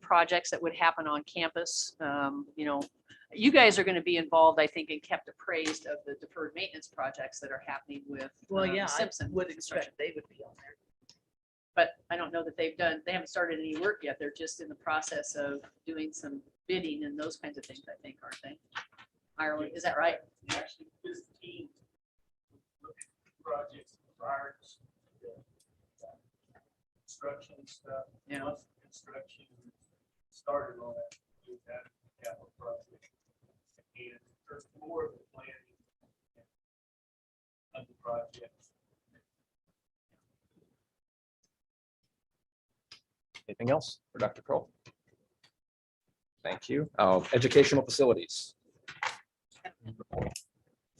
projects that would happen on campus. You guys are going to be involved, I think, and kept appraised of the deferred maintenance projects that are happening with Simpson. I would expect they would be on there. But I don't know that they haven't started any work yet. They're just in the process of doing some bidding and those kinds of things, I think, aren't they? Ireland, is that right? Actually, this team projects prior to construction stuff. Yeah. Once the construction started on that capital project. And there's more of the planning of the project. Anything else for Dr. Kroll? Thank you. Educational facilities.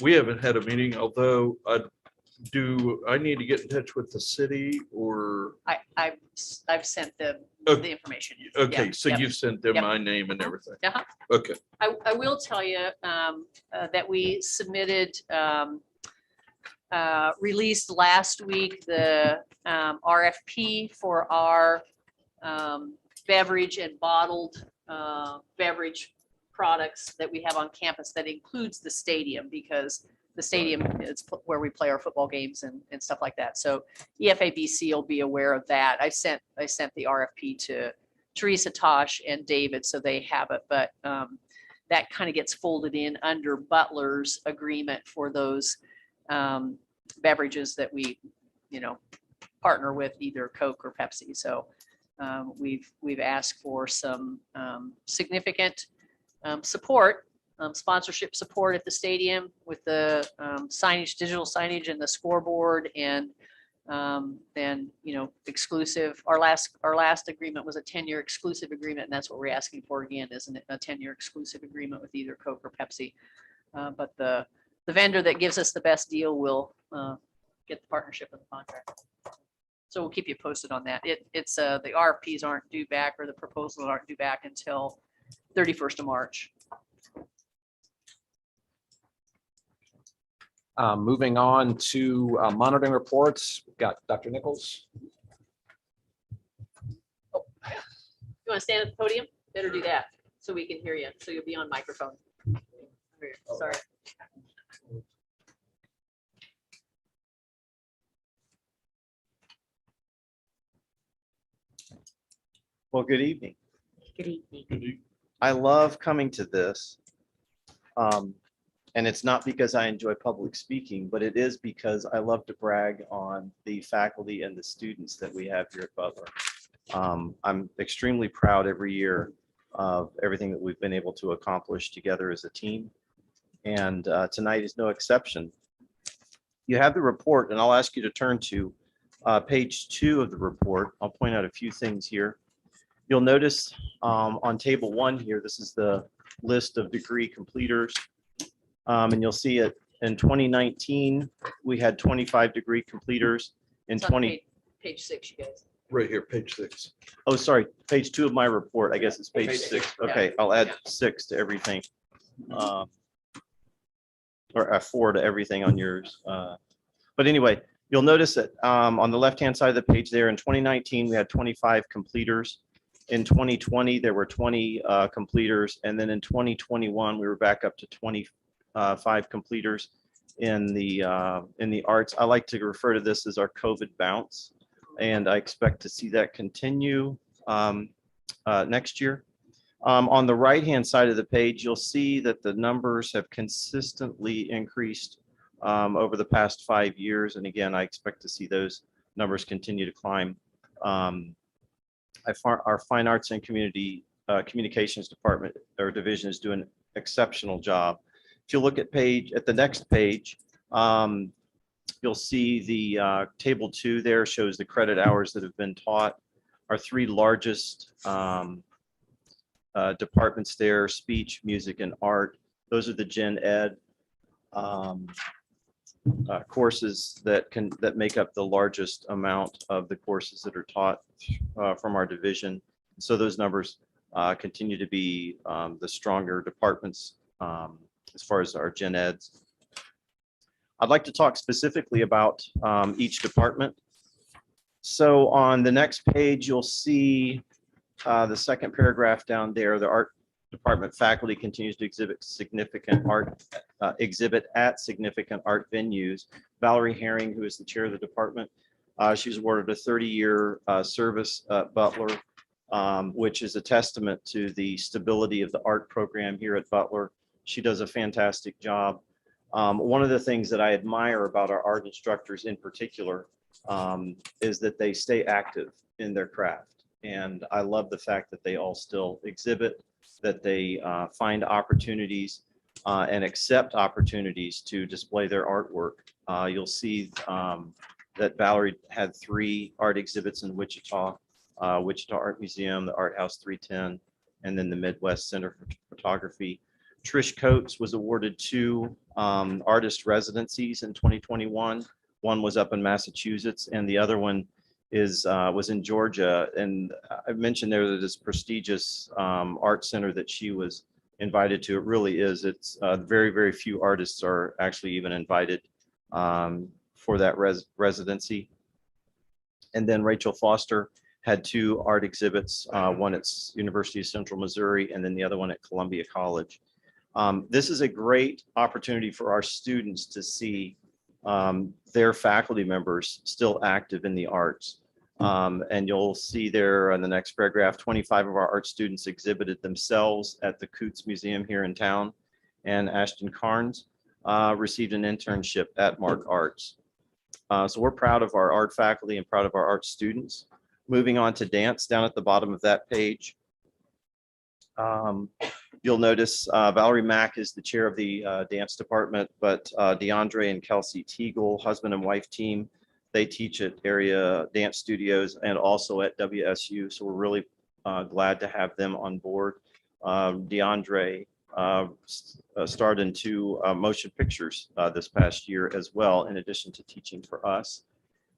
We haven't had a meeting, although I need to get in touch with the city or? I've sent them Okay. the information. Okay, Yeah, so yep. you've sent them Yep. my name and everything. Uh-huh. Okay. I will tell you that we submitted, released last week, the RFP for our beverage and bottled beverage products that we have on campus that includes the stadium, because the stadium is where we play our football games and stuff like that. So EFABC will be aware of that. I sent the RFP to Teresa, Tosh, and David, so they have it, but that kind of gets folded in under Butler's agreement for those beverages that we, partner with either Coke or Pepsi. So we've asked for some significant support, sponsorship support at the stadium with the signage, digital signage and the scoreboard, and then, exclusive. Our last agreement was a 10-year exclusive agreement, and that's what we're asking for again, isn't it? A 10-year exclusive agreement with either Coke or Pepsi. But the vendor that gives us the best deal will get the partnership and the contract. So we'll keep you posted on that. It's the RFPs aren't due back, or the proposals aren't due back until 31st of March. Moving on to monitoring reports, we've got Dr. Nichols. You want to stand at the podium? Better do that so we can hear you. So you'll be on microphone. Sorry. Well, good evening. Good evening. I love coming to this. And it's not because I enjoy public speaking, but it is because I love to brag on the faculty and the students that we have here at Butler. I'm extremely proud every year of everything that we've been able to accomplish together as a team. And tonight is no exception. You have the report, and I'll ask you to turn to page 2 of the report. I'll point out a few things here. You'll notice on table 1 here, this is the list of degree completers. And you'll see it in 2019, we had 25 degree completers. In It's on page 6, you guys. Right here, page 6. Oh, sorry, page 2 of my report. I guess it's page Page 6. six, Okay, I'll add 6 to everything. Or 4 to everything on yours. But anyway, you'll notice that on the left-hand side of the page there, in 2019, we had 25 completers. In 2020, there were 20 completers. And then in 2021, we were back up to 25 completers in the arts. I like to refer to this as our COVID bounce, and I expect to see that continue next year. On the right-hand side of the page, you'll see that the numbers have consistently increased over the past 5 years, and again, I expect to see those numbers continue to climb. Our Fine Arts and Communications Department or division is doing an exceptional job. If you look at the next page, you'll see the table 2 there shows the credit hours that have been taught. Our 3 largest departments there, speech, music, and art. Those are the Gen Ed courses that make up the largest amount of the courses that are taught from our division. So those numbers continue to be the stronger departments as far as our Gen Eds. I'd like to talk specifically about each department. So on the next page, you'll see the second paragraph down there, the art department faculty continues to exhibit significant art, at significant art venues. Valerie Herring, who is the chair of the department, she was awarded a 30-year service at Butler, which is a testament to the stability of the art program here at Butler. She does a fantastic job. One of the things that I admire about our art instructors in particular is that they stay active in their craft. And I love the fact that they all still exhibit, that they find opportunities and accept opportunities to display their artwork. You'll see that Valerie had 3 art exhibits in Wichita, Wichita Art Museum, the Art House 310, and then the Midwest Center for Photography. Trish Coates was awarded 2 artist residencies in 2021. One was up in Massachusetts, and the other one was in Georgia. And I mentioned there that this prestigious art center that she was invited to. It really is. It's very, very few artists are actually even invited for that residency. And then Rachel Foster had 2 art exhibits, one at University of Central Missouri, and then the other one at Columbia College. This is a great opportunity for our students to see their faculty members still active in the arts. And you'll see there on the next paragraph, 25 of our art students exhibited themselves at the Kpis Museum here in town, and Ashton Carnes received an internship at Mark Arts. So we're proud of our art faculty and proud of our art students. Moving on to dance, down at the bottom of that page. You'll notice Valerie Mack is the chair of the dance department, but DeAndre and Kelsey Teagle, husband and wife team, they teach at area dance studios and also at WSU. So we're really glad to have them on board. DeAndre starred in 2 motion pictures this past year as well, in addition to teaching for us.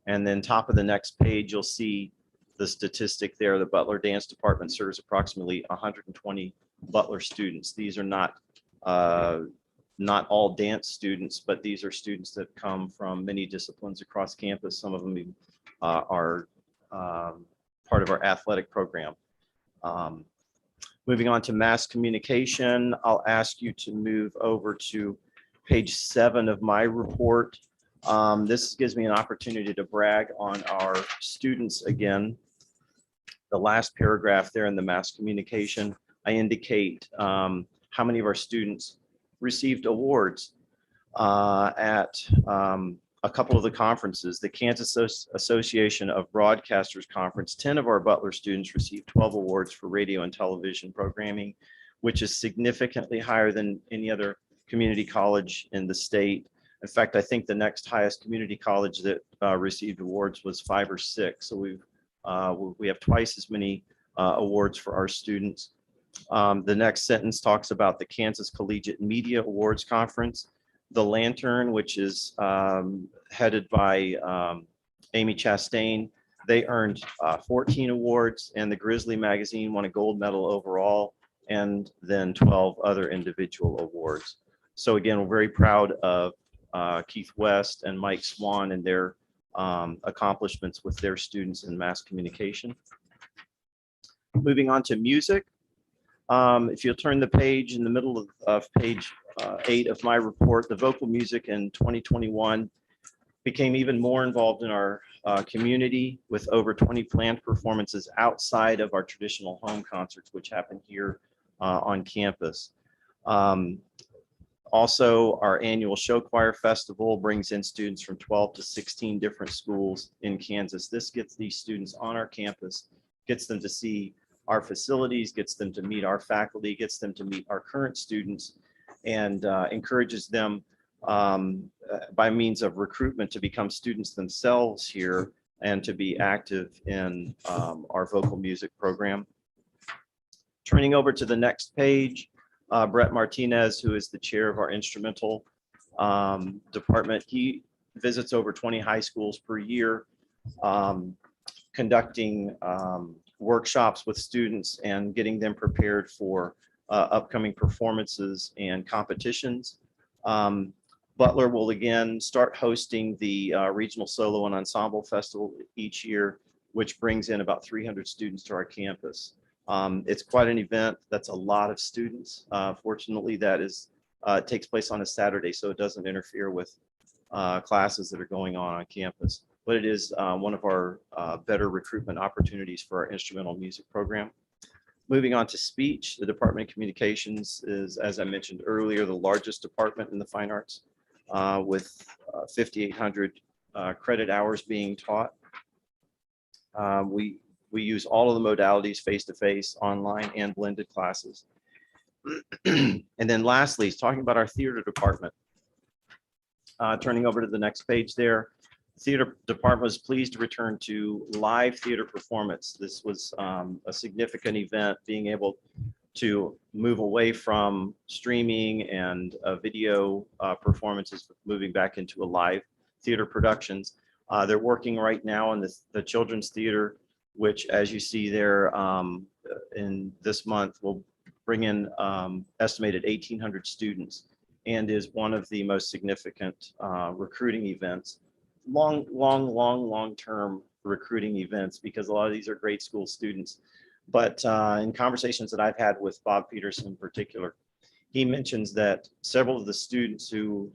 And then top of the next page, you'll see the statistic there. The Butler Dance Department serves approximately 120 Butler students. These are not all dance students, but these are students that come from many disciplines across campus. Some of them are part of our athletic program. Moving on to mass communication, I'll ask you to move over to page 7 of my report. This gives me an opportunity to brag on our students again. The last paragraph there in the mass communication, I indicate how many of our students received awards at a couple of the conferences. The Kansas Association of Broadcasters Conference, 10 of our Butler students received 12 awards for radio and television programming, which is significantly higher than any other community college in the state. In fact, I think the next highest community college that received awards was 5 or 6. So we have twice as many awards for our students. The next sentence talks about the Kansas Collegiate Media Awards Conference. The Lantern, which is headed by Amy Chastain, they earned 14 awards, and the Grizzly magazine won a gold medal overall, and then 12 other individual awards. So again, we're very proud of Keith West and Mike Swan and their accomplishments with their students in mass communication. Moving on to music. If you'll turn the page in the middle of page 8 of my report, the vocal music in 2021 became even more involved in our community with over 20 planned performances outside of our traditional home concerts, which happen here on campus. Also, our annual show choir festival brings in students from 12 to 16 different schools in Kansas. This gets these students on our campus, gets them to see our facilities, gets them to meet our faculty, gets them to meet our current students, and encourages them by means of recruitment to become students themselves here and to be active in our vocal music program. Turning over to the next page, Brett Martinez, who is the chair of our instrumental department, he visits over 20 high schools per year, conducting workshops with students and getting them prepared for upcoming performances and competitions. Butler will again start hosting the Regional Solo and Ensemble Festival each year, which brings in about 300 students to our campus. It's quite an event. That's a lot of students. Fortunately, that takes place on a Saturday, so it doesn't interfere with classes that are going on campus. But it is one of our better recruitment opportunities for our instrumental music program. Moving on to speech, the Department of Communications is, as I mentioned earlier, the largest department in the fine arts with 5,800 credit hours being taught. We use all of the modalities, face-to-face, online, and blended classes. And then lastly, talking about our theater department. Turning over to the next page there. Theater department was pleased to return to live theater performance. This was a significant event, being able to move away from streaming and video performances, moving back into a live theater productions. They're working right now in the Children's Theater, which, as you see there, in this month will bring in estimated 1,800 students and is one of the most significant recruiting events. Long-term recruiting events, because a lot of these are grade school students. But in conversations that I've had with Bob Peterson in particular, he mentions that several of the students who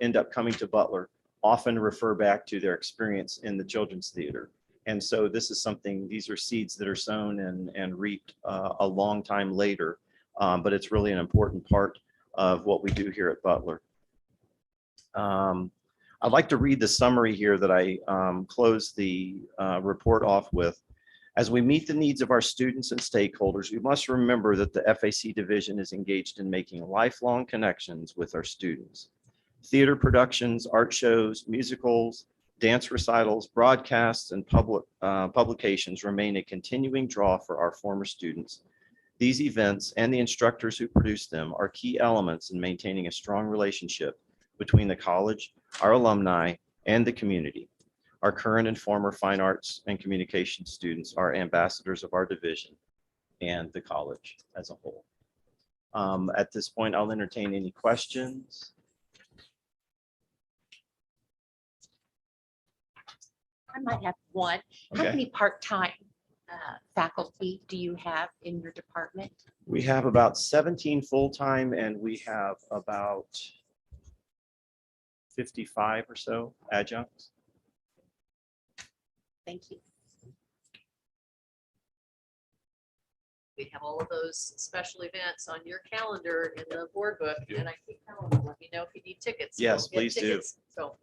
end up coming to Butler often refer back to their experience in the Children's Theater. And so this is something, these are seeds that are sown and reaped a long time later, but it's really an important part of what we do here at Butler. I'd like to read the summary here that I closed the report off with. As we meet the needs of our students and stakeholders, we must remember that the FAC division is engaged in making lifelong connections with our students. Theater productions, art shows, musicals, dance recitals, broadcasts, and publications remain a continuing draw for our former students. These events and the instructors who produce them are key elements in maintaining a strong relationship between the college, our alumni, and the community. Our current and former fine arts and communication students are ambassadors of our division and the college as a whole. At this point, I'll entertain any questions. I might have one. How Okay. many part-time faculty do you have in your department? We have about 17 full-time and we have about 55 or so adjuncts. Thank you. We have all of those special events on your calendar in the board book, and I keep telling you, let me know if you need tickets. Yes, We'll get please do. tickets. So.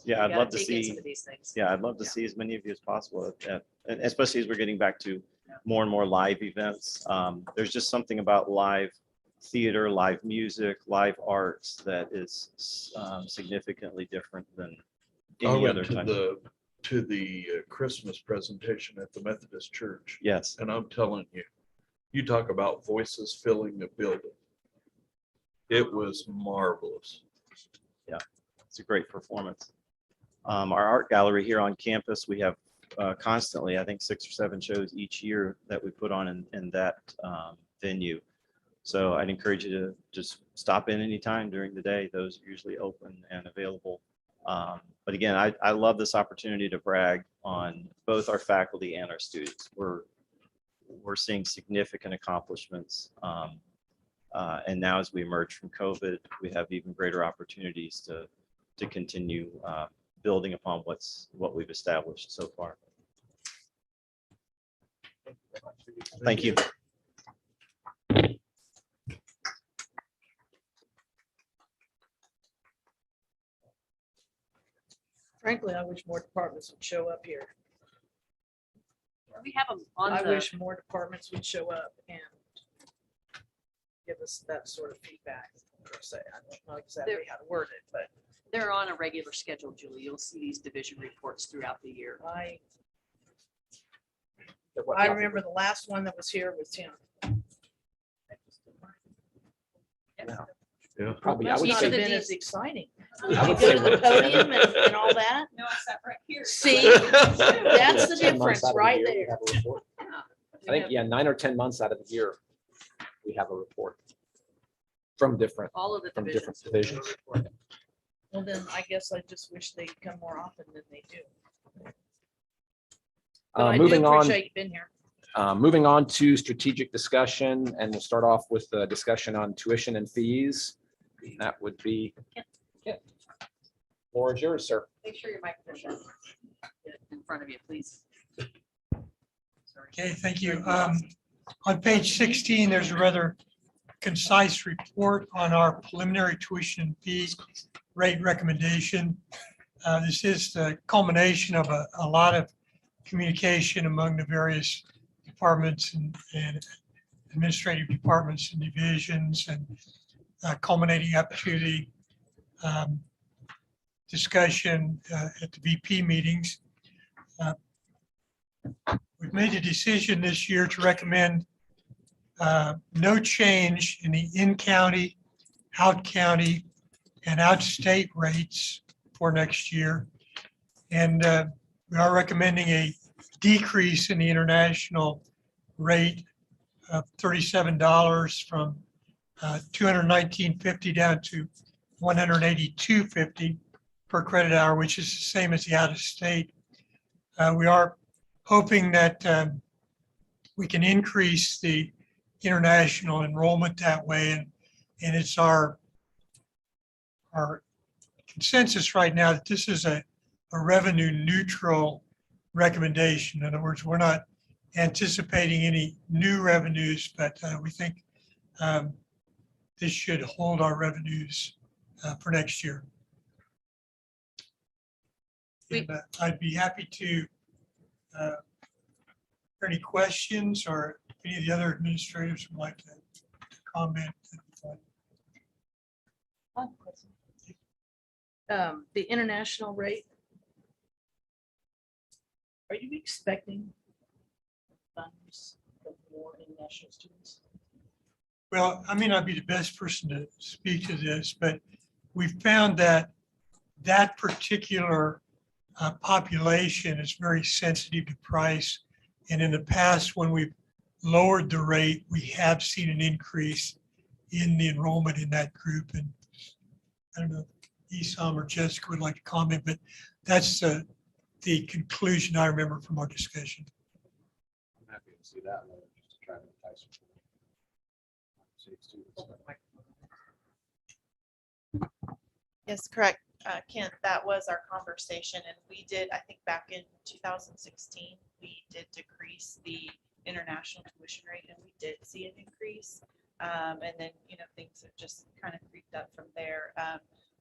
Yeah, you I'd gotta love to take in see. some of these things. Yeah, I'd love to see as many of you as possible, and especially as we're getting back to more and more live events. There's just something about live theater, live music, live arts that is significantly different than I any went other to type. the Christmas presentation at the Methodist Church. Yes. And I'm telling you, you talk about voices filling the building. It was marvelous. Yeah, it's a great performance. Our art gallery here on campus, we have constantly, I think 6 or 7 shows each year that we put on in that venue. So I'd encourage you to just stop in anytime during the day. Those are usually open and available. But again, I love this opportunity to brag on both our faculty and our students. We're seeing significant accomplishments. And now as we emerge from COVID, we have even greater opportunities to continue building upon what we've established so far. Thank you. Frankly, I wish more departments would show up here. We have them on I the, wish more departments would show up and give us that sort of feedback, per se. I don't know exactly how to word it, but they're on a regular schedule, Julie. You'll see these division reports throughout the year. I remember the last one that was here was him. Yeah. Probably, I Must would not say. have been as exciting. Did I you would go say to the we're- podium and all that? No, I sat right here. See, that's the 10 months difference out of the right year, we there. have a report. I think, yeah, 9 or 10 months out of the year, we have a report from different, All of the from different divisions. divisions. Well, then I guess I just wish they'd come more often than they do. But I do Moving on. appreciate you being here. Moving on to strategic discussion, and we'll start off with the discussion on tuition and fees. That would be. Floor is yours, sir. Make sure your microphone is in front of you, please. Okay, thank you. On page 16, there's a rather concise report on our preliminary tuition fee rate recommendation. This is the culmination of a lot of communication among the various departments and administrative departments and divisions, and culminating up to the discussion at the VP meetings. We've made a decision this year to recommend no change in the in-county, out-county, and out-state rates for next year. And we are recommending a decrease in the international rate of $37 from $219.50 down to $182.50 per credit hour, which is the same as the out-of-state. We are hoping that we can increase the international enrollment that way, and it's our consensus right now that this is a revenue neutral recommendation. In other words, we're not anticipating any new revenues, but we think this should hold our revenues for next year. We- And I'd be happy to, any questions or any of the other administrators would like to comment. The international rate. Are you expecting funds from more international students? Well, I may not be the best person to speak to this, but we've found that that particular population is very sensitive to price. And in the past, when we've lowered the rate, we have seen an increase in the enrollment in that group. And I don't know, if Esam or Jessica would like to comment, but that's the conclusion I remember from our discussion. I'm happy to see that, just to try to entice people. Save students. Yes, correct. Kent, that was our conversation, and we did, I think back in 2016, we did decrease the international tuition rate, and we did see an increase. And then, things have just kind of creeped up from there.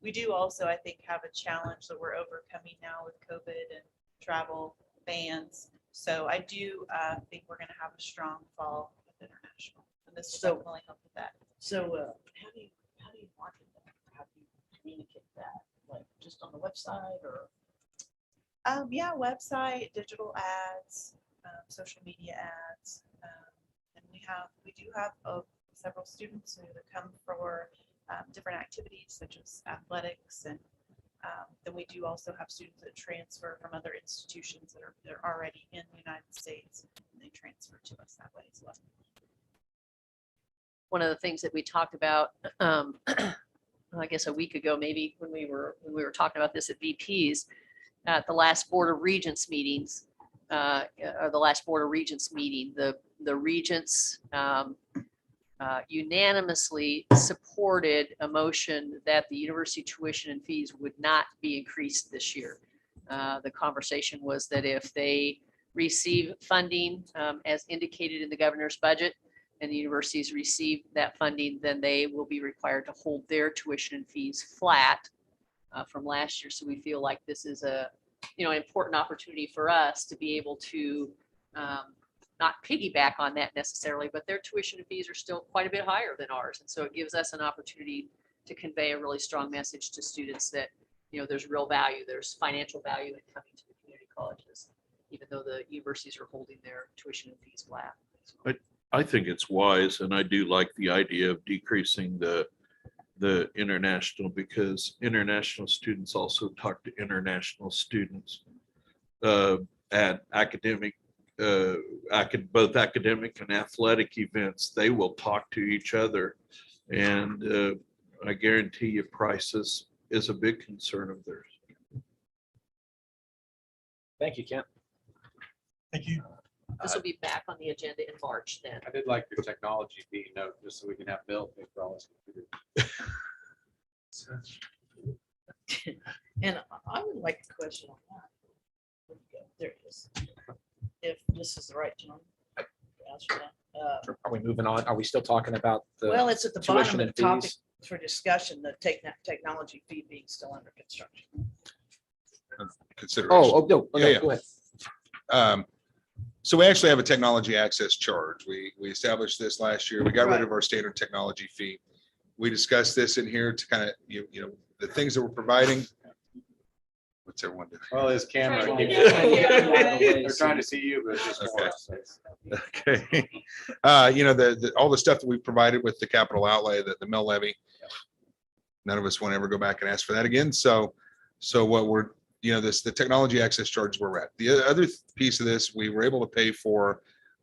We do also, I think, have a challenge that we're overcoming now with COVID and travel bans. So I do think we're going to have a strong fall with international, and this will definitely help with that. So how do you market that? How do you communicate that? Like just on the website or? Yeah, website, digital ads, social media ads. And we do have several students who come for different activities such as athletics. And then we do also have students that transfer from other institutions that are already in the United States, and they transfer to us that way as well. One of the things that we talked about, I guess a week ago, maybe when we were talking about this at VPs, at the last Board of Regents meetings, or the last Board of Regents meeting, the regents unanimously supported a motion that the university tuition and fees would not be increased this year. The conversation was that if they receive funding as indicated in the governor's budget, and the universities receive that funding, then they will be required to hold their tuition and fees flat from last year. So we feel like this is an important opportunity for us to be able to not piggyback on that necessarily, but their tuition and fees are still quite a bit higher than ours. And so it gives us an opportunity to convey a really strong message to students that, there's real value, there's financial value in coming to the community colleges, even though the universities are holding their tuition and fees flat. I think it's wise, and I do like the idea of decreasing the international, because international students also talk to international students at academic, both academic and athletic events. They will talk to each other, and I guarantee you prices is a big concern of theirs. Thank you, Kent. Thank you. This will be back on the agenda in March then. I did like your technology fee note, just so we can have Bill pay for all his computers. And I would like a question on that. There it is. If this is the right time. to answer that. Are we moving on? Are we still talking about the Well, it's at the tuition bottom of and the topic fees? for discussion, the technology fee being still under construction. Consideration. No, Yeah, yeah. go ahead. So we actually have a technology access charge. We established this last year. We got rid of our standard technology fee. We discussed this in here to kind of, the things that we're providing. What's everyone doing? Well, his camera. Yeah. They're trying to see you, but it's just for us. Okay. All the stuff that we've provided with the capital outlay, the mill levy. None of us want to ever go back and ask for that again. So what we're, the technology access charge where we're at. The other piece of this, we were able to pay for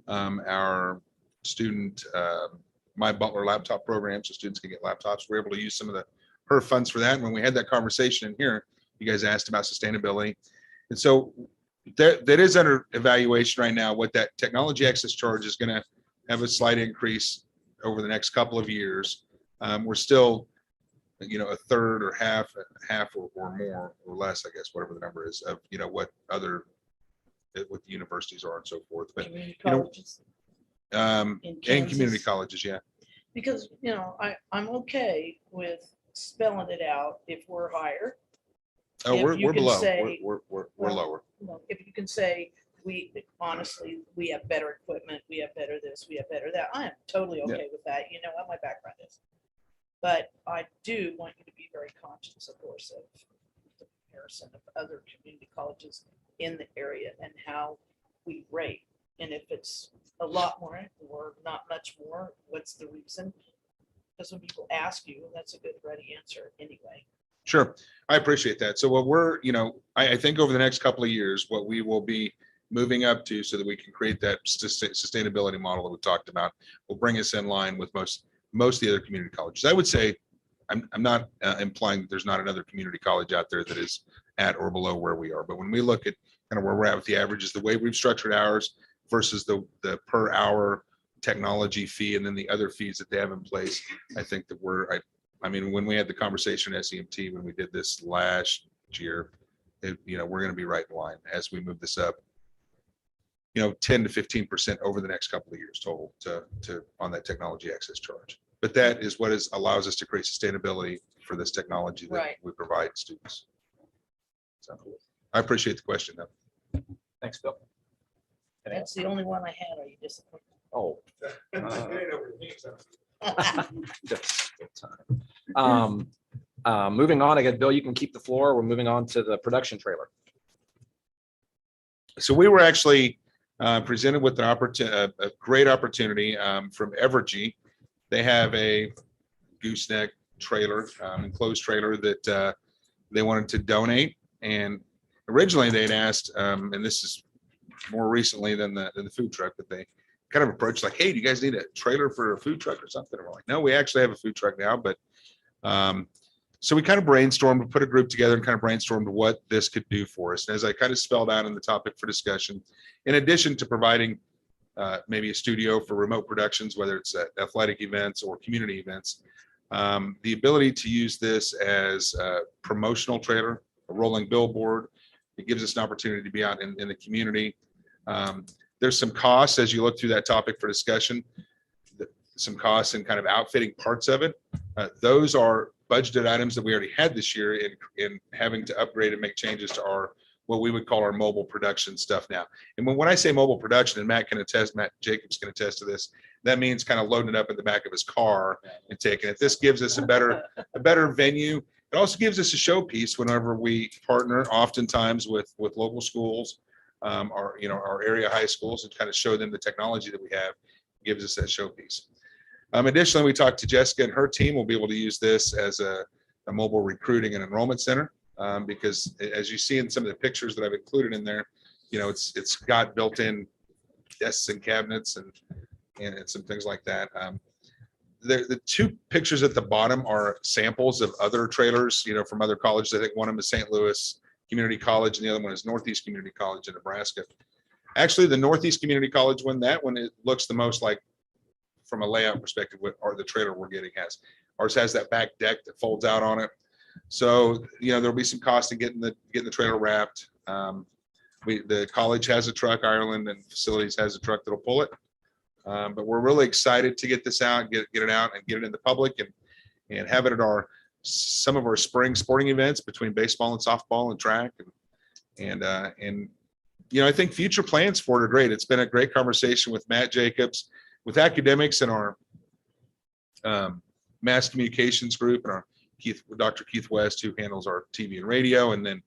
our student, my Butler laptop program, so students can get laptops. We're able to use some of her funds for that. And when we had that conversation in here, you guys asked about sustainability. And so that is under evaluation right now, what that technology access charge is going to have a slight increase over the next couple of years. We're still, a third or half or more or less, I guess, whatever the number is of, what the universities are and so forth. But, Community colleges. And community Kansas. colleges, yeah. Because, I'm okay with spelling it out if we're higher. Oh, If we're you can below. say- We're Well, lower. Well, if you can say, we, honestly, we have better equipment, we have better this, we have better that, I am totally Yeah. okay with that, you know what my background is. But I do want you to be very conscious, of course, of the comparison of other community colleges in the area and how we rate. And if it's a lot more or not much more, what's the reason? Because when people ask you, that's a good ready answer anyway. Sure. I appreciate that. So what we're, I think over the next couple of years, what we will be moving up to so that we can create that sustainability model that we talked about will bring us in line with most of the other community colleges. I would say, I'm not implying that there's not another community college out there that is at or below where we are. But when we look at kind of where we're at with the averages, the way we've structured ours versus the per hour technology fee and then the other fees that they have in place, I think that I mean, when we had the conversation at SEMT, when we did this last year, we're going to be right in line as we move this up, 10 to 15% over the next couple of years total on that technology access charge. But that is what allows us to create sustainability for this technology that Right. we provide students. So I appreciate the question though. Thanks, Bill. That's the only one I had. Are you disappointed? Oh. Moving on, again, Bill, you can keep the floor. We're moving on to the production trailer. So we were actually presented with a great opportunity from Evergy. They have a gooseneck trailer, enclosed trailer that they wanted to donate. And originally they'd asked, and this is more recently than the food truck, but they kind of approached like, hey, do you guys need a trailer for a food truck or something? And we're like, no, we actually have a food truck now. But so we kind of brainstormed, we put a group together and kind of brainstormed what this could do for us. And as I kind of spelled out in the topic for discussion, in addition to providing maybe a studio for remote productions, whether it's at athletic events or community events, the ability to use this as a promotional trailer, a rolling billboard, it gives us an opportunity to be out in the community. There's some costs as you look through that topic for discussion, some costs in kind of outfitting parts of it. Those are budgeted items that we already had this year in having to upgrade and make changes to what we would call our mobile production stuff now. And when I say mobile production, and Matt Jacobs can attest to this, that means kind of loading it up in the back of his car and taking it. This gives us a better venue. It also gives us a showpiece whenever we partner, oftentimes with local schools, our area high schools, and kind of show them the technology that we have. Gives us that showpiece. Additionally, we talked to Jessica and her team. We'll be able to use this as a mobile recruiting and enrollment center because as you see in some of the pictures that I've included in there, it's got built-in desks and cabinets and some things like that. The two pictures at the bottom are samples of other trailers, from other colleges. I think one of them is St. Louis Community College and the other one is Northeast Community College in Nebraska. Actually, the Northeast Community College one, that one, it looks the most like, from a layout perspective, what the trailer we're getting has. Ours has that back deck that folds out on it. So, there'll be some cost in getting the trailer wrapped. The college has a truck, Ireland and Facilities has a truck that'll pull it. But we're really excited to get this out, get it out and get it in the public and have it at some of our spring sporting events between baseball and softball and track. And I think future plans for it are great. It's been a great conversation with Matt Jacobs, with academics and our mass communications group and our Dr. Keith West, who handles our TV and radio, and then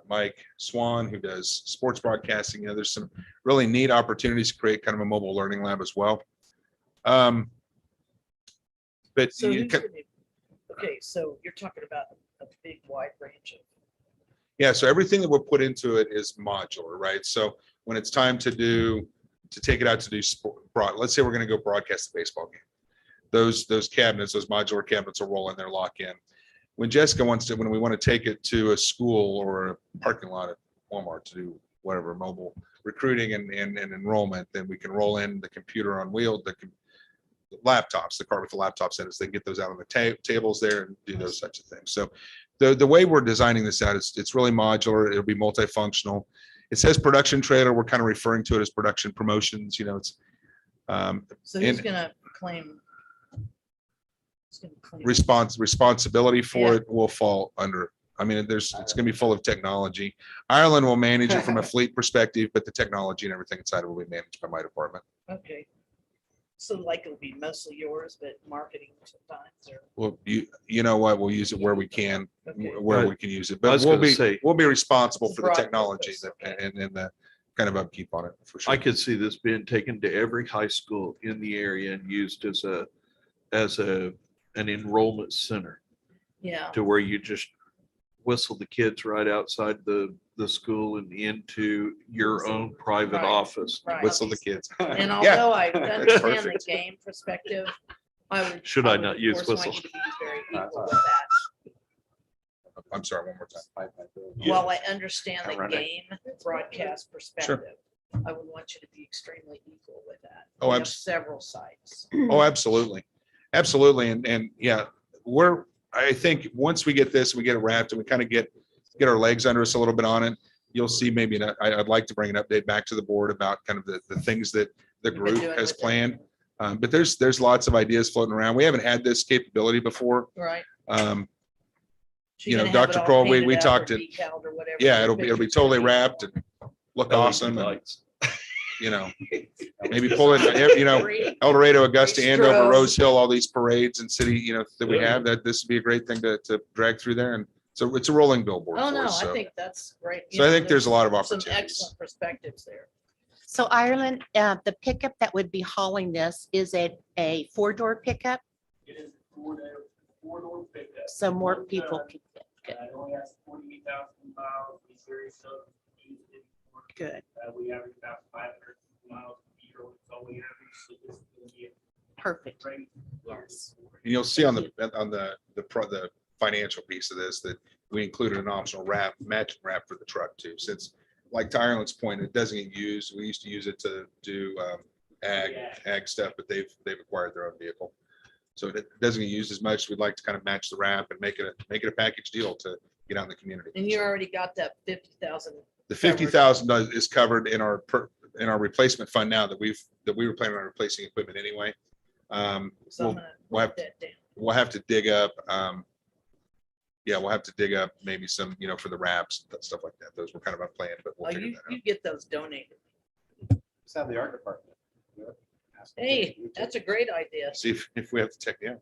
Mike Swan, who does sports broadcasting. There's some really neat opportunities to create kind of a mobile learning lab as well. But So so you're talking about a big wide range of. yeah, so everything that we'll put into it is modular, right? So when it's time to take it out to do let's say we're going to go broadcast the baseball game. Those cabinets, those modular cabinets will roll in there, lock in. When we want to take it to a school or a parking lot at Walmart to do whatever, mobile recruiting and enrollment, then we can roll in the computer on wheels, the laptops, the car with the laptops in it. So they get those out on the tables there and do those such of things. So the way we're designing this out, it's really modular. It'll be multifunctional. It says production trailer. We're kind of referring to it as production promotions. It's So who's gonna claim? responsibility for it will fall under I mean, it's gonna be full of technology. Ireland will manage it from a fleet perspective, but the technology and everything inside it will be managed by my department. Okay. So like it'll be mostly yours, but marketing sometimes or. Well, you know what, we'll use it where we can, Okay. where we can use it, I but was we'll gonna be, say- we'll be responsible for the Broad technology purpose, that- okay. and the kind of upkeep on it for sure. I could see this being taken to every high school in the area and used as an enrollment center Yeah. to where you just whistle the kids right outside the school and into your own private Right, office. right. Whistle the kids. And Yeah. although I understand the Perfect. game perspective, I would. Should I would, not of use course, want whistle? you to be very equal with that. I'm sorry, one more time. While I understand the Ironic. game broadcast perspective, I would want you to be extremely equal with that. Oh, We have abs- several sites. Oh, absolutely. Absolutely. And yeah, I think once we get this, we get it wrapped and we kind of get our legs under us a little bit on it, you'll see maybe, I'd like to bring an update back to the board about kind of the things that the You've been group doing has with it. planned. But there's lots of ideas floating around. We haven't had this capability before. Right. You So you're know, gonna have Dr. it all Cole, we painted up talked or to, decaled or whatever yeah, your it'll be picture's totally gonna be. wrapped and look LED awesome. And, lights. you know, maybe pull it, you know, El Dorado, Augusta, Andover, Strobe. Rose Hill, all these parades and city, you know, that we have, that this would be a great thing to drag through there. And so it's a rolling billboard Oh, for no, us. I So, think that's great. You so I know, think there's a lot of some opportunities. excellent perspectives there. So Ireland, the pickup that would be hauling this, is it a four-door pickup? It is four-door pickup. So more people can get It only has 48,000 miles. We very seldom use it anymore. good. We average about 500 miles a year. It's all we average. So this is gonna be a Perfect. great. Yes. And you'll see on the financial piece of this, that we included an optional matching wrap for the truck too, since like to Ireland's point, it doesn't get used. We used to use it to do ag stuff, but they've acquired their own vehicle. So it doesn't get used as much. We'd like to kind of match the wrap and make it a package deal to get out in the community. And you already got that 50,000. The 50,000 is covered in our replacement fund now that we were planning on replacing equipment anyway. So I'm We'll gonna we'll have put that down. we'll have to dig up, we'll have to dig up maybe some, you know, for the wraps, stuff like that. Those were kind of unplanned, but we'll Oh, figure you, that out. you get those donated. Let's have the art department. Hey, that's a great idea. See if we have to check, yeah,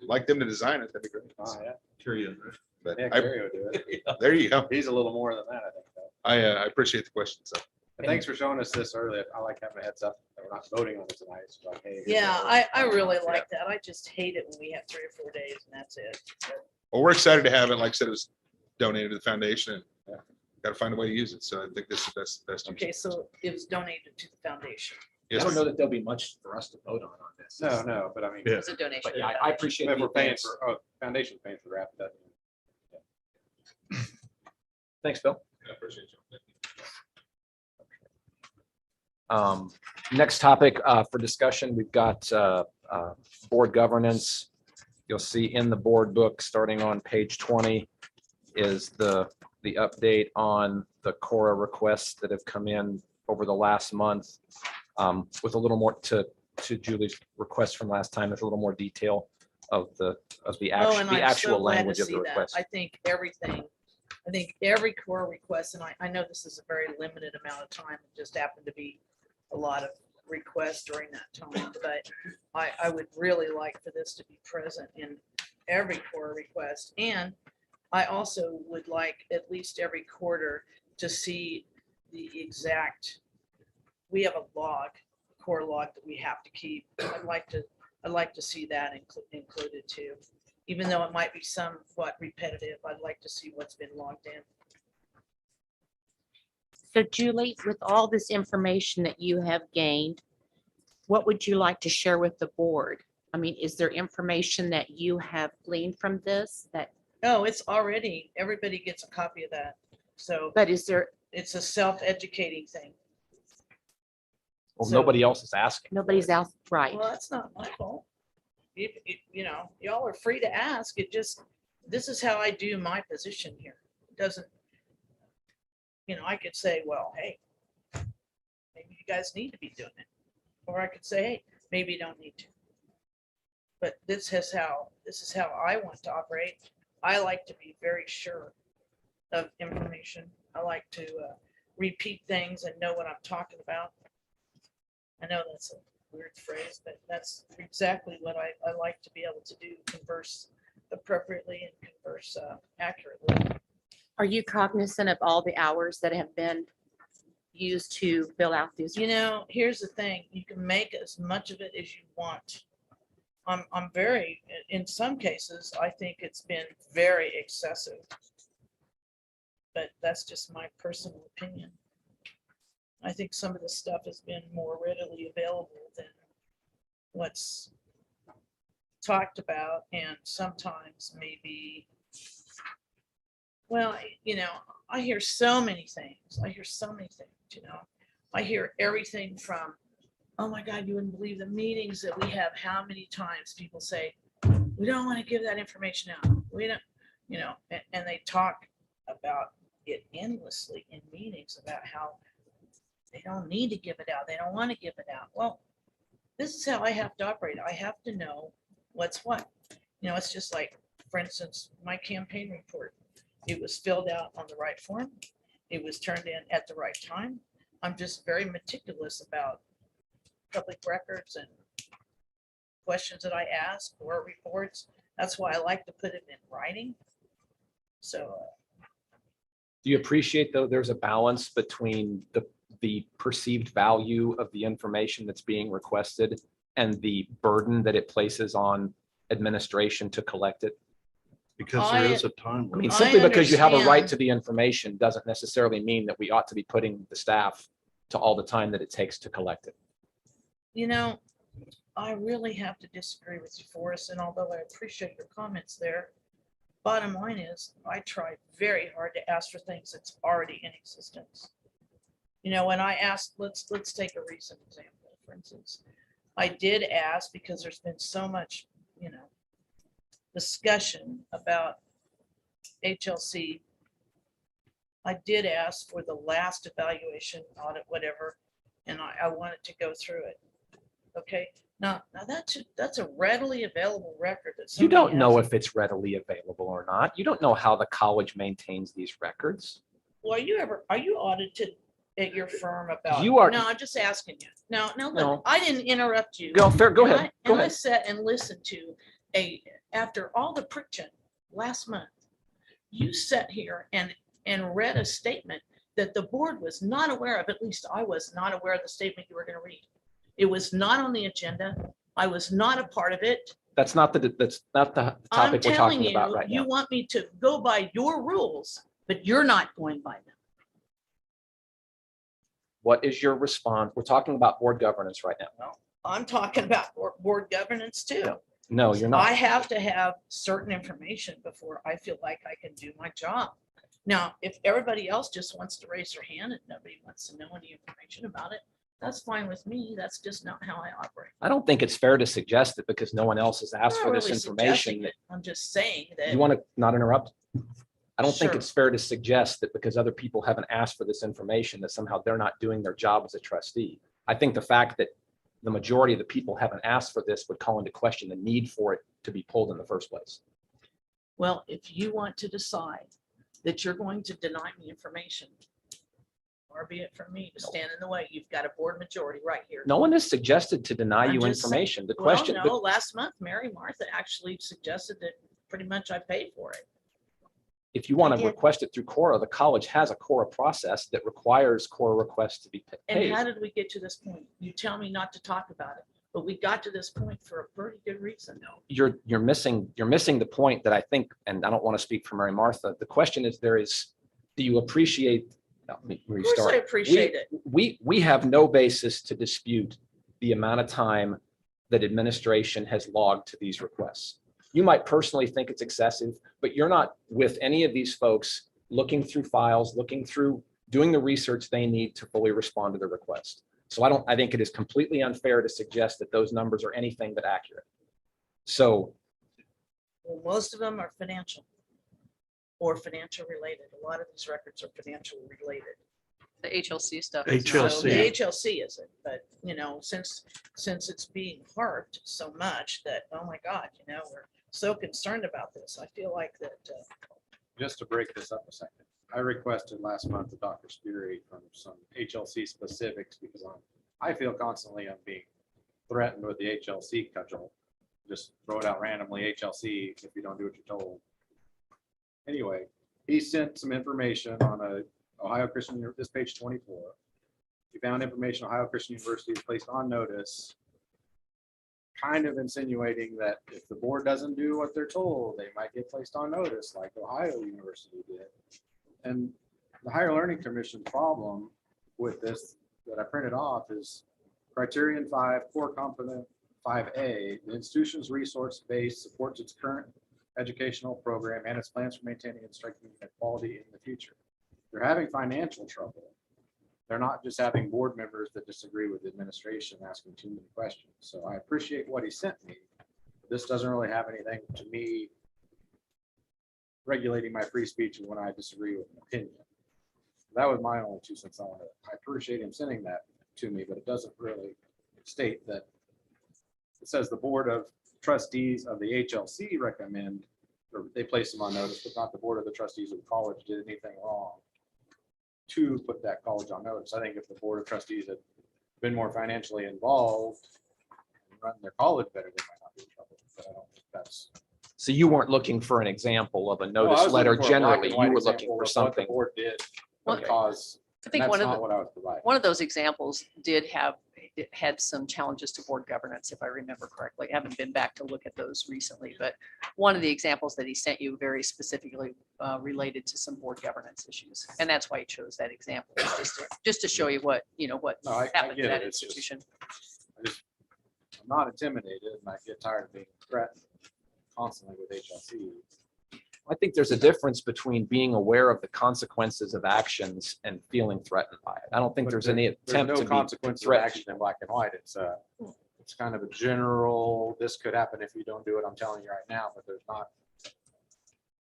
like them to design it, that'd be great. Oh, yeah. Curious. But Yeah, I, Gary would do it. there you go. He's a little more than that, I think. though. I appreciate the question. So But thanks for showing us this early. I like having a heads up that we're not voting on it tonight. It's like, hey, here's Yeah, what I we're- really Yeah. like that. I just hate it when we have 3 or 4 days and that's it. well, we're excited to have it. Like I said, it was donated to the foundation. And got to find a way to use it. So I think this is best use. Okay, so it was donated to the foundation. I Yes. don't know that there'll be much for us to vote on this. No, but I mean. Yeah. It's a donation. But to yeah, the I foundation. appreciate If the we're paying advance. for, foundation's paying for the wrap, that. Thanks, Bill. I appreciate you. Next topic for discussion, we've got board governance. You'll see in the board book, starting on page 20, is the update on the Cora requests that have come in over the last month, with a little more to Julie's request from last time, with a little more detail of the Oh, actual, and the I'm actual so glad to language of see the that. request. I think every core request, and I know this is a very limited amount of time, it just happened to be a lot of requests during that time, but I would really like for this to be present in every core request. And I also would like at least every quarter to see the exact, we have a log, core log that we have to keep. I'd like to see that included too. Even though it might be somewhat repetitive, I'd like to see what's been logged in. So Julie, with all this information that you have gained, what would you like to share with the board? I mean, is there information that you have gleaned from this that, Oh, it's already, everybody gets a copy of that. So but is there, it's a self-educating thing. Well, so- nobody else is asking. nobody's else, right? Well, that's not my fault. You know, y'all are free to ask. It just, this is how I do my position here. It doesn't, you know, I could say, well, hey, maybe you guys need to be doing it. Or I could say, hey, maybe you don't need to. But this is how I want to operate. I like to be very sure of information. I like to repeat things and know what I'm talking about. I know that's a weird phrase, but that's exactly what I like to be able to do, converse appropriately and converse accurately. Are you cognizant of all the hours that have been used to fill out these? You know, here's the thing, you can make as much of it as you want. I'm very, in some cases, I think it's been very excessive. But that's just my personal opinion. I think some of the stuff has been more readily available than what's talked about, and sometimes maybe, well, you know, I hear so many things. You know, I hear everything from, oh my God, you wouldn't believe the meetings that we have, how many times people say, we don't want to give that information out. We don't, you know, and they talk about it endlessly in meetings about how they don't need to give it out. They don't want to give it out. Well, this is how I have to operate. I have to know what's what. You know, it's just like, for instance, my campaign report. It was filled out on the right form. It was turned in at the right time. I'm just very meticulous about public records and questions that I ask or reports. That's why I like to put it in writing. So Do you appreciate, though, there's a balance between the perceived value of the information that's being requested and the burden that it places on administration to collect it? Because there is a time. I mean, limit. simply because you have a right understand. to the information doesn't necessarily mean that we ought to be putting the staff to all the time that it takes to collect it. you know, I really have to disagree with you, Forrest, and although I appreciate your comments there, bottom line is I try very hard to ask for things that's already in existence. You know, when I asked, let's take a recent example, for instance. I did ask because there's been so much, you know, discussion about HLC. I did ask for the last evaluation audit, whatever, and I wanted to go through it. Okay, now that's a readily available record that You somebody don't know has. if it's readily available or not. You don't know how the college maintains these records. Well, are you audited at your firm about? You are- No, I'm just asking you. No, No. look, I didn't interrupt you. Go And ahead. Go I ahead. sat and listened to after all the friction last month, you sat here and read a statement that the board was not aware of. At least I was not aware of the statement you were going to read. It was not on the agenda. I was not a part of it. That's not the I'm topic we're telling talking about you, right you now. want me to go by your rules, but you're not going by them. What is your response? We're talking about board governance right now. I'm talking about board governance too. No, you're I not. have to have certain information before I feel like I can do my job. Now, if everybody else just wants to raise their hand and nobody wants to know any information about it, that's fine with me. That's just not how I operate. I don't think it's fair to suggest that because no one else has I'm asked not for this really information suggesting that it. I'm just saying that. you want to not interrupt. I don't think Sure. it's fair to suggest that because other people haven't asked for this information that somehow they're not doing their job as a trustee. I think the fact that the majority of the people haven't asked for this would call into question the need for it to be pulled in the first place. Well, if you want to decide that you're going to deny me information, far be it from me to stand in the way. You've got a board majority right here. No one has suggested to deny I'm you just saying- information. The Well, question, no, last month, Mary Martha actually suggested that pretty much I paid for it. if you want I to did. request it through Cora, the college has a Cora process that requires Cora requests to be And paid. how did we get to this point? You tell me not to talk about it, but we got to this point for a pretty good reason. No. You're missing the point that I think, and I don't want to speak for Mary Martha. The question is do you appreciate? Let me Of course restart. I appreciate it. We have no basis to dispute the amount of time that administration has logged to these requests. You might personally think it's excessive, but you're not with any of these folks looking through files, doing the research they need to fully respond to the request. So I think it is completely unfair to suggest that those numbers are anything but accurate. So Well, most of them are financial or financial related. A lot of these records are financial related. The HLC stuff. So the HLC isn't, but you know, since it's being harped so much that, oh my God, we're so concerned about this. I feel like that. Just to break this up a second, I requested last month of Dr. Speary from some HLC specifics because I feel constantly I'm being threatened with the HLC cudgel. Just throw it out randomly, HLC, if you don't do what you're told. Anyway, he sent some information on a Ohio Christian, this page 24. He found information Ohio Christian University is placed on notice, kind of insinuating that if the board doesn't do what they're told, they might get placed on notice like Ohio University did. And the Higher Learning Commission problem with this that I printed off is criterion 5, core component 5A, the institution's resource base supports its current educational program and its plans for maintaining and strengthening quality in the future. They're having financial trouble. They're not just having board members that disagree with the administration asking too many questions. So I appreciate what he sent me. This doesn't really have anything to me regulating my free speech when I disagree with an opinion. That was my only 2 cents on it. I appreciate him sending that to me, but it doesn't really state that. It says the Board of Trustees of the HLC recommend, or they place them on notice, but not the Board of the Trustees of the college did anything wrong to put that college on notice. I think if the Board of Trustees had been more financially involved and run their college better, they might not be in trouble. But I don't think that's. So you weren't looking for an example of a No, I notice was letter looking for a black generally, and you white were example looking of for what the something. board did Well, because I think that's one of not the, what I was providing. one of those examples did have, it had some challenges to board governance, if I remember correctly. I haven't been back to look at those recently, but one of the examples that he sent you very specifically related to some board governance issues. And that's why he chose that example, just to show you what, what No, I happened to get that it. It's just- institution. I'm not intimidated and I get tired of being threatened constantly with HLC. I think there's a difference between being aware of the consequences of actions and feeling threatened by it. I don't think But there's any attempt no to be consequence of threatened. action in black and white. It's kind of a general, this could happen if you don't do it. I'm telling you right now, but there's not.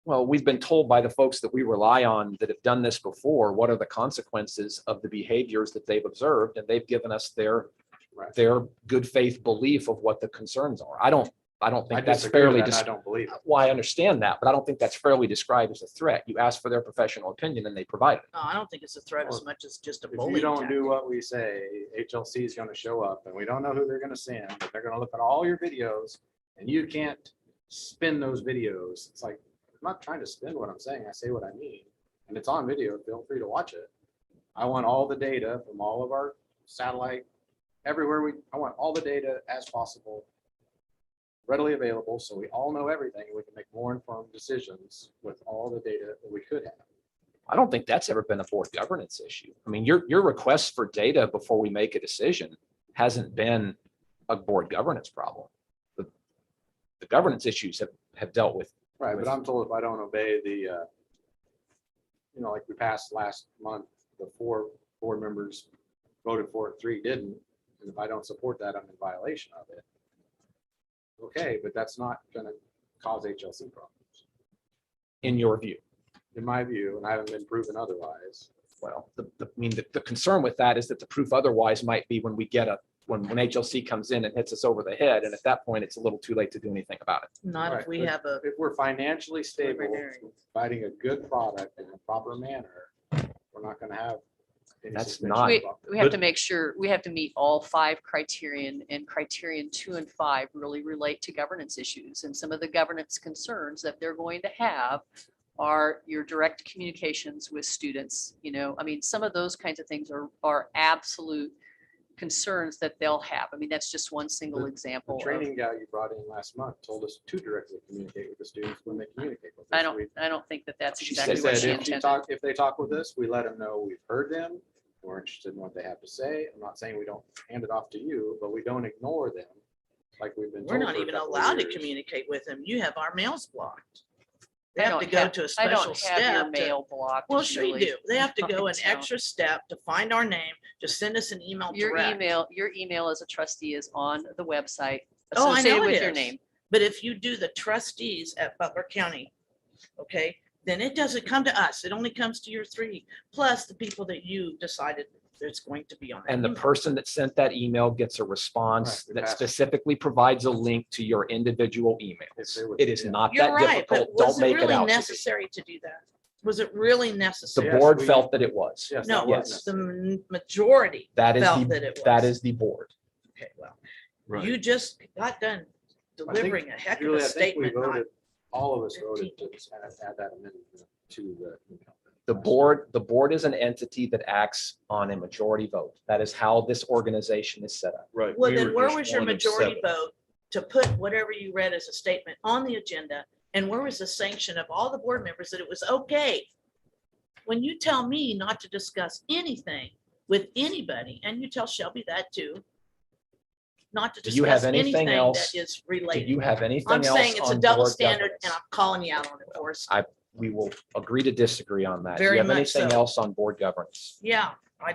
Well, we've been told by the folks that we rely on that have done this before, what are the consequences of the behaviors that they've observed, and they've given us their good faith belief of what the concerns are. I don't think that's disagree with fairly. that, and I don't believe it. Well, I understand that, but I don't think that's fairly described as a threat. You ask for their professional opinion and they provide it. No, I don't think it's a threat as much as just a If bullying you don't tactic. do what we say, HLC is going to show up and we don't know who they're going to send, but they're going to look at all your videos and you can't spin those videos. It's like, I'm not trying to spin what I'm saying. I say what I mean. And it's on video. Feel free to watch it. I want all the data from all of our satellite, everywhere I want all the data as possible readily available, so we all know everything. We can make more informed decisions with all the data that we could have. I don't think that's ever been a board governance issue. I mean, your request for data before we make a decision hasn't been a board governance problem. The governance issues have dealt with. Right, but I'm told if I don't obey the, like we passed last month, the 4 board members voted for it, 3 didn't. And if I don't support that, I'm in violation of it. Okay, but that's not going to cause HLC problems. In your view? In my view, and I haven't been proven otherwise. Well, the concern with that is that the proof otherwise might be when we get when HLC comes in and hits us over the head. And at that point, it's a little too late to do anything about it. Not if Right, we but have a. If we're financially stable, providing a good product in a proper manner, we're not going to have. any That's suspicion not- about We have to make sure, we have to meet all 5 criterion, and criterion 2 and 5 really relate to governance issues. And some of the governance concerns that they're going to have are your direct communications with students. Some of those kinds of things are absolute concerns that they'll have. That's just one single example. The training guy you brought in last month told us to directly communicate with the students when they communicate with us. I don't think that that's They exactly what she said intended. if they talk with us, we let them know we've heard them. We're interested in what they have to say. I'm not saying we don't hand it off to you, but we don't ignore them like we've been. We're told not for a even couple of allowed to years. communicate with them. You have our mails blocked. They I have to don't go have- to a I special don't have your step. mail blocked, Well, sure you Shirley. do. They have to go an So- extra step to find our name. Just send us an email Your direct. your email as a trustee is on the website Oh, I associated know with it your is. name. But if you do the trustees at Butler County, okay, then it doesn't come to us. It only comes to your 3, plus the people that you decided that's going to be on. that And the email. person that sent that email gets a response Right, that we passed. specifically provides a link to your individual emails. If they would- It is yeah. not You're that right, but difficult. was Don't it make it really out. to be. necessary to do that? Was it really The necessary? board felt that it was. No, Yes. the majority That is felt that it was. that is the board. Okay, well, you just got done delivering a heck of Julie, a I think we statement. not voted- All of us voted to add that amendment to the. The board is an entity that acts on a majority vote. That is how this organization is set up. Right. Well, then where was your majority vote to put whatever you read as a statement on the agenda? And where was the sanction of all the board members that it was okay? When you tell me not to discuss anything with anybody, and you tell Shelby that too, not to Do you have discuss anything anything else? that is Do related. you have anything I'm else saying it's a on double board standard governance? and I'm calling you out on it, Forrest. We will agree to disagree on that. Do Very you have much anything so. else on board governance? Yeah, I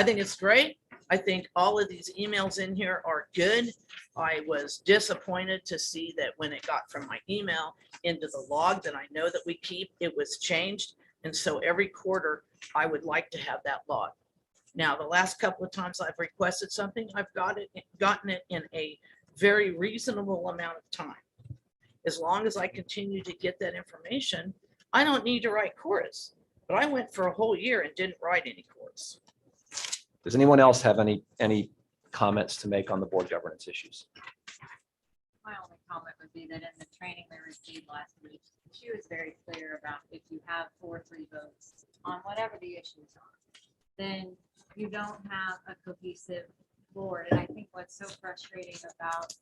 think it's great. I think all of these emails in here are good. I was disappointed to see that when it got from my email into the log that I know that we keep, it was changed. And so every quarter, I would like to have that log. Now, the last couple of times I've requested something, I've gotten it in a very reasonable amount of time. As long as I continue to get that information, I don't need to write chorus. But I went for a whole year and didn't write any chorus. Does anyone else have any comments to make on the board governance issues? My only comment would be that in the training we received last week, she was very clear about if you have 4-3 votes on whatever the issues are, then you don't have a cohesive board. And I think what's so frustrating about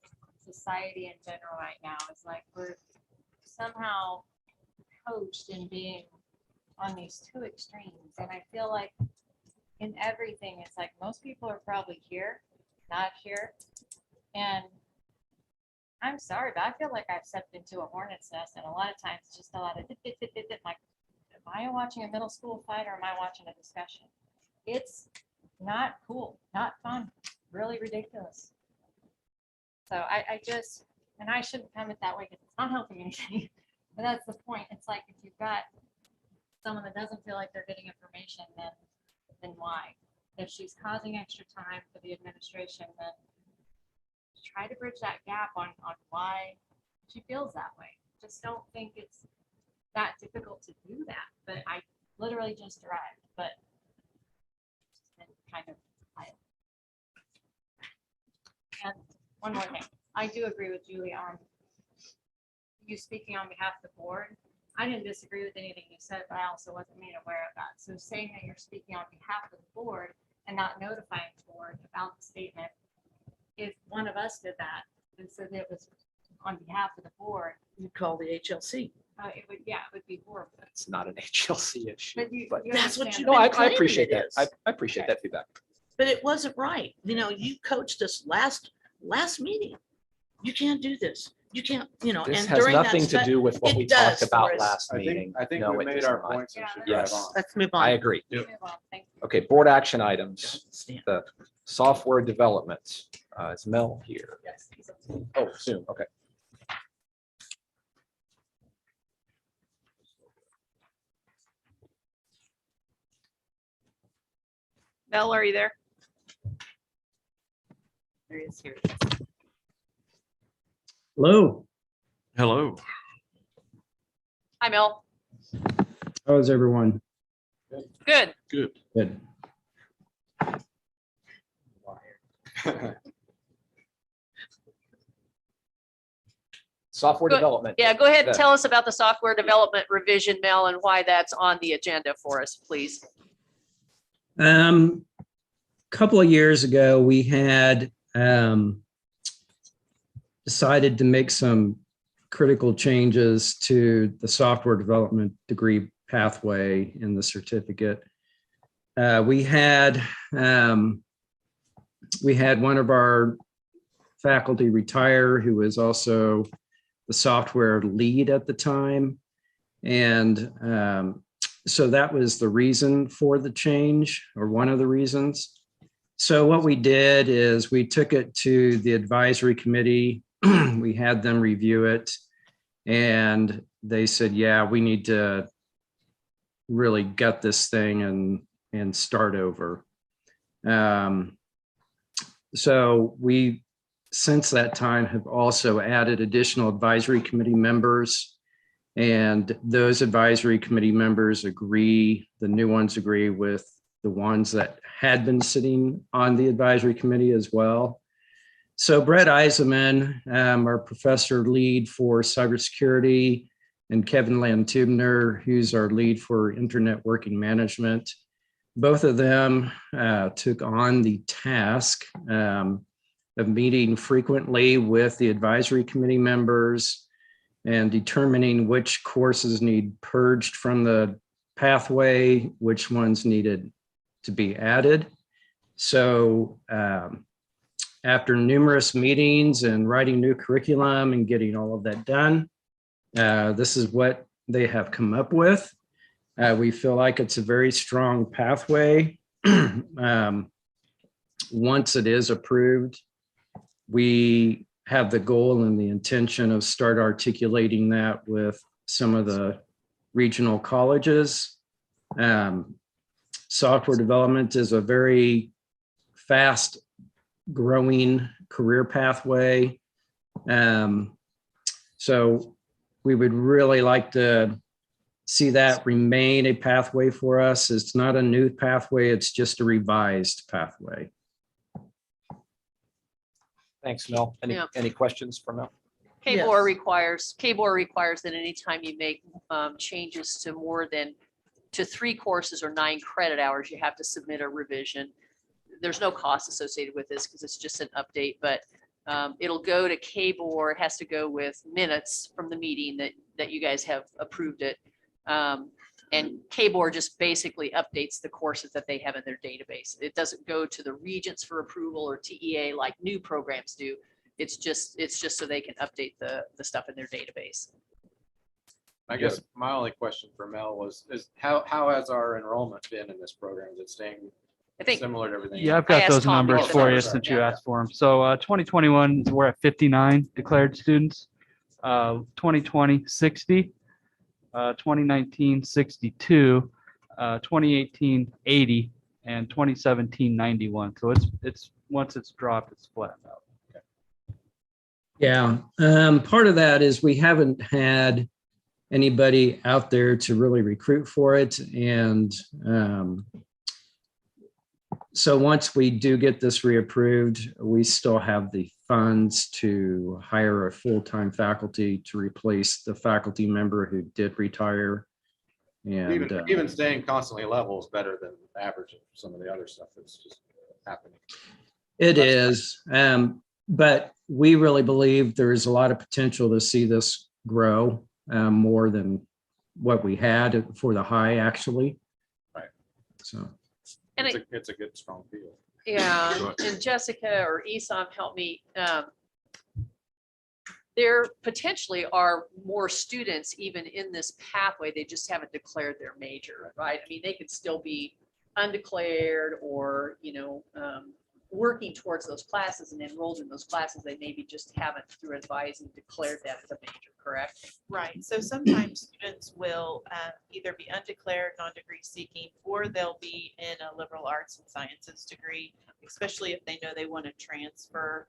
society in general right now is like we're somehow coached in being on these two extremes. And I feel like in everything, it's like most people are probably here, not here. And I'm sorry, but I feel like I've stepped into a hornet's nest, and a lot of times it's just a lot of like, am I watching a middle school fight or am I watching a discussion? It's not cool, not fun, really ridiculous. So I just, and I shouldn't comment that way because it's not helping anything. But that's the point. It's like if you've got someone that doesn't feel like they're getting information, then why? If she's causing extra time for the administration, then try to bridge that gap on why she feels that way. Just don't think it's that difficult to do that. But I literally just arrived, but it's been kind of wild. And one more thing, I do agree with Julie on you speaking on behalf of the board. I didn't disagree with anything you said, but I also wasn't made aware of that. So saying that you're speaking on behalf of the board and not notifying the board about the statement, if one of us did that and said it was on behalf of the board, you call the HLC. It would be horrible. It's not an HLC issue. But That's what understand you've No, been I claiming appreciate it that. is. I appreciate that feedback. But it wasn't right. You know, you coached us last meeting. You can't do this. You can't, This and has during that nothing to do with what it we does, talked about Forrest. last I think- meeting. I think No, we it made does our not. points and should Yes. drive on. Let's move on. I agree. Move on. Thank you. Okay, board action items, the software development. Is Mel here? Yes. Oh, soon, okay. Mel, are you there? There he is. Here he is. Hello, Hello. Hi, Mel. how is everyone? Good. Good. Good. Software Go- development. Yeah, go ahead and The- tell us about the software development revision, Mel, and why that's on the agenda for us, please. Couple of years ago, we had decided to make some critical changes to the software development degree pathway in the certificate. We had one of our faculty retire who was also the software lead at the time. And so that was the reason for the change, or one of the reasons. So what we did is we took it to the advisory committee. We had them review it. And they said, yeah, we need to really gut this thing and start over. So we, since that time, have also added additional advisory committee members. And those advisory committee members agree, the new ones agree with the ones that had been sitting on the advisory committee as well. So Brett Eisenman, our professor lead for cybersecurity, and Kevin Lantubner, who's our lead for internet working management, both of them took on the task of meeting frequently with the advisory committee members and determining which courses need purged from the pathway, which ones needed to be added. So after numerous meetings and writing new curriculum and getting all of that done, this is what they have come up with. We feel like it's a very strong pathway. Once it is approved, we have the goal and the intention of start articulating that with some of the regional colleges. Software development is a very fast growing career pathway. So we would really like to see that remain a pathway for us. It's not a new pathway, it's just a revised pathway. Thanks, Mel. Any questions for Mel? KBOR requires that anytime you make changes to more than 3 courses or 9 credit hours, you have to submit a revision. There's no cost associated with this because it's just an update, but it'll go to KBOR. It has to go with minutes from the meeting that you guys have approved it. And KBOR just basically updates the courses that they have in their database. It doesn't go to the regents for approval or TEA like new programs do. It's just so they can update the stuff in their database. I guess my only question for Mel is how has our enrollment been in this program? Is it staying similar to everything? Yeah, I've got those numbers for you since you asked for them. So 2021, we're at 59 declared students. 2020, 60. 2019, 62. 2018, 80. And 2017, 91. So it's once it's dropped, it's flattened out. Okay. Yeah, part of that is we haven't had anybody out there to really recruit for it. And so once we do get this reapproved, we still have the funds to hire a full-time faculty to replace the faculty member who did retire. And even staying constantly level is better than the average of some of the other stuff that's just happening. It is, but we really believe there is a lot of potential to see this grow more than what we had for the high, actually. Right. So. And it's a good, strong field. Yeah, and Jessica or Esam help me. There potentially are more students even in this pathway. They just haven't declared their major, right? I mean, they could still be undeclared or, working towards those classes and enrolled in those classes. They maybe just haven't, through advising, declared that as a major, correct? Right. So sometimes students will either be undeclared, non-degree seeking, or they'll be in a liberal arts and sciences degree, especially if they know they want to transfer,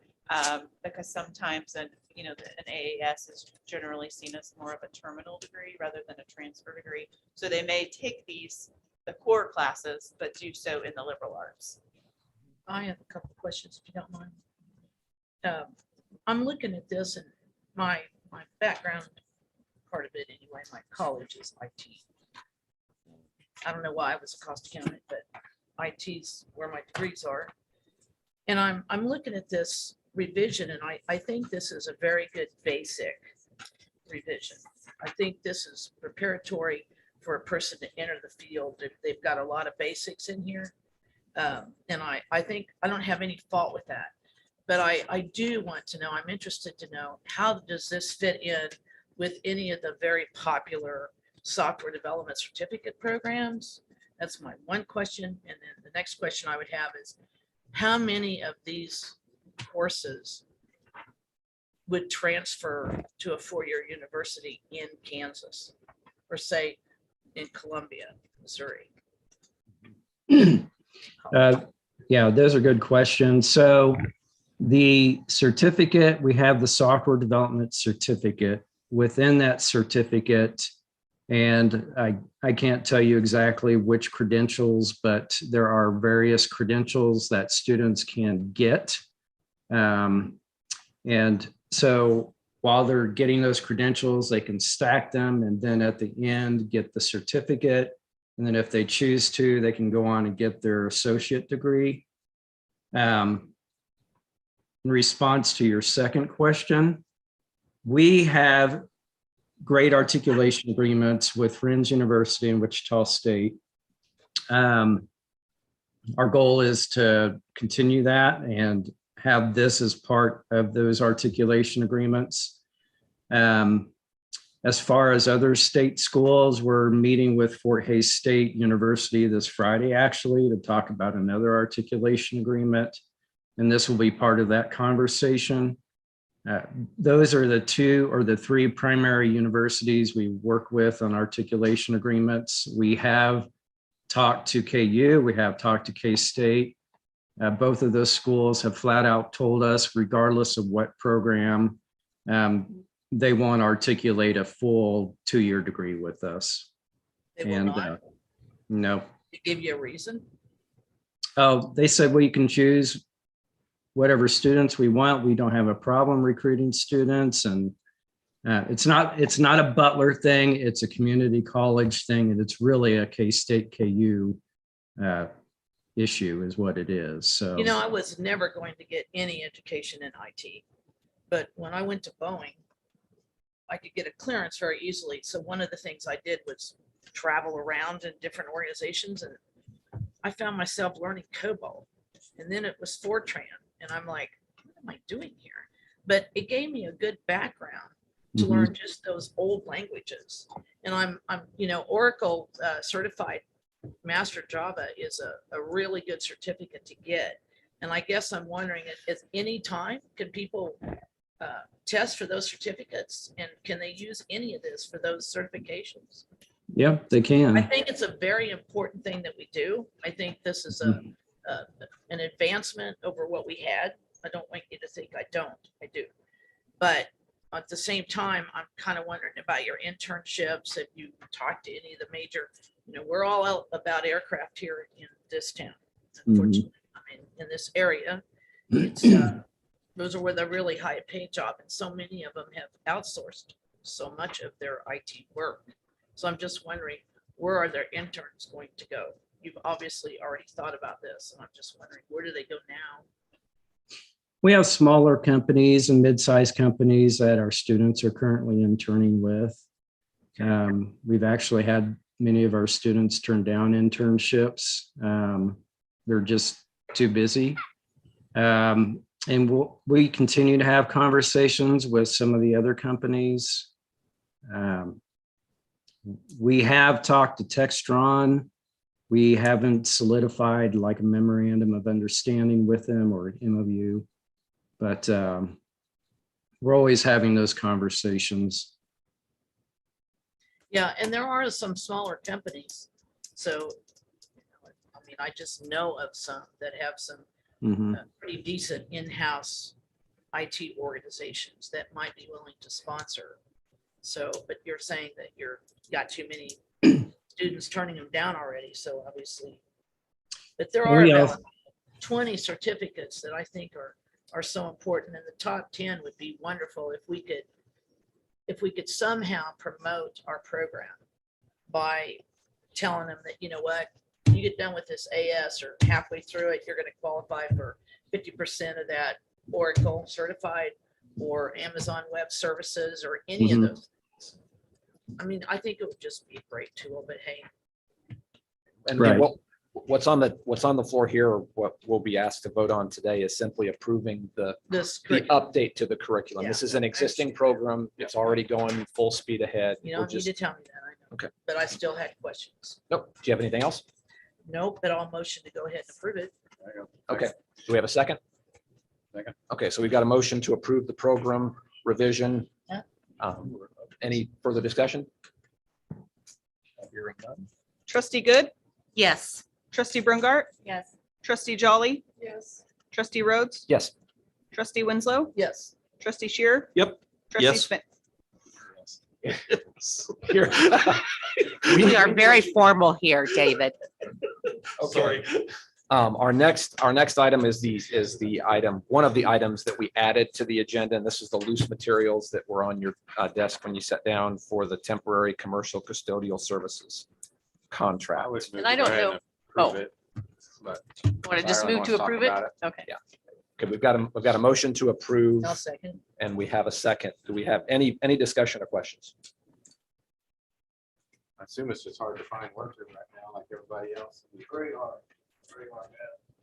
because sometimes an AAS is generally seen as more of a terminal degree rather than a transfer degree. So they may take the core classes, but do so in the liberal arts. I have a couple of questions, if you don't mind. I'm looking at this, and my background, part of it anyway, my college is IT. I don't know why I was a cost accountant, but IT's where my degrees are. And I'm looking at this revision, and I think this is a very good basic revision. I think this is preparatory for a person to enter the field. They've got a lot of basics in here. And I think I don't have any fault with that, but I do want to know, I'm interested to know, how does this fit in with any of the very popular software development certificate programs? That's my one question. And then the next question I would have is, how many of these courses would transfer to a four-year university in Kansas, or say in Columbia, Missouri? Yeah, those are good questions. So the certificate, we have the software development certificate, within that certificate, and I can't tell you exactly which credentials, but there are various credentials that students can get. And so while they're getting those credentials, they can stack them and then at the end get the certificate. And then if they choose to, they can go on and get their associate degree. In response to your second question, we have great articulation agreements with Friends University and Wichita State. Our goal is to continue that and have this as part of those articulation agreements. As far as other state schools, we're meeting with Fort Hays State University this Friday, actually, to talk about another articulation agreement. And this will be part of that conversation. Those are the two or the three primary universities we work with on articulation agreements. We have talked to KU, we have talked to K-State. Both of those schools have flat out told us, regardless of what program, they want to articulate a full 2-year degree with us. They will not? No. They give you a reason? Oh, they said we can choose whatever students we want. We don't have a problem recruiting students, and it's not a Butler thing. It's a community college thing, and it's really a K-State KU issue is what it is. So, You know, I was never going to get any education in IT, but when I went to Boeing, I could get a clearance very easily. So one of the things I did was travel around in different organizations, and I found myself learning COBOL, and then it was Fortran, and I'm like, what am I doing here? But it gave me a good background to learn just those old languages. And I'm Oracle certified Master Java is a really good certificate to get. And I guess I'm wondering at any time, can people test for those certificates, and can they use any of this for those certifications? yeah, they can. I think it's a very important thing that we do. I think this is an advancement over what we had. I don't want you to think I don't, I do. But at the same time, I'm kind of wondering about your internships. If you talk to any of the major, we're all out about aircraft here in this town. Unfortunately, I mean, in this area, it's those are where the really high paid job, and so many of them have outsourced so much of their IT work. So I'm just wondering, where are their interns going to go? You've obviously already thought about this, and I'm just wondering, where do they go now? We have smaller companies and mid-sized companies that our students are currently interning with. We've actually had many of our students turn down internships. They're just too busy. And we continue to have conversations with some of the other companies. We have talked to Textron. We haven't solidified like a memorandum of understanding with them or an MOU, but we're always having those conversations. Yeah, and there are some smaller companies. So, I mean, I just know of some that have some pretty decent in-house IT organizations that might be willing to sponsor. So, but you're saying that you're got too many students turning them down already. So obviously, but there are about 20 certificates that I think are so important. And the top 10 would be wonderful if we could somehow promote our program by telling them that, you know what, you get done with this AS or halfway through it, you're going to qualify for 50% of that Oracle certified or Amazon Web Services or any of those things. I mean, I think it would just be a great tool, but hey. And what's on the floor here, or what we'll be asked to vote on today, is simply approving the update to the curriculum. Yeah, this is an existing program. It's already going full speed ahead. You don't need to tell me that, I know. Okay. But I still had questions. Nope. Do you have anything else? Nope, but I'll motion to go ahead and approve it. Okay. Do we have a second? Second. Okay, so we've got a motion to approve the program revision. Yeah. Any further discussion? Hearing none. Trustee Good, Yes. Trustee Brungart, Yes. Trustee Jolly, Yes. Trustee Rhodes, Yes. Trustee Winslow, Yes. Trustee Shear. Yep. Trustee Yes. Smith. Here. We are very formal here, David. Okay. Our next item is one of the items that we added to the agenda, and this is the loose materials that were on your desk when you sat down for the temporary commercial custodial services contract. And I don't know. Oh. Want to just move to approve it? Okay. Yeah. Okay, we've got a motion to approve. I'll second. And we have a second. Do we have any discussion or questions? I assume it's just hard to find workers right now, like everybody else. Very hard. Very hard.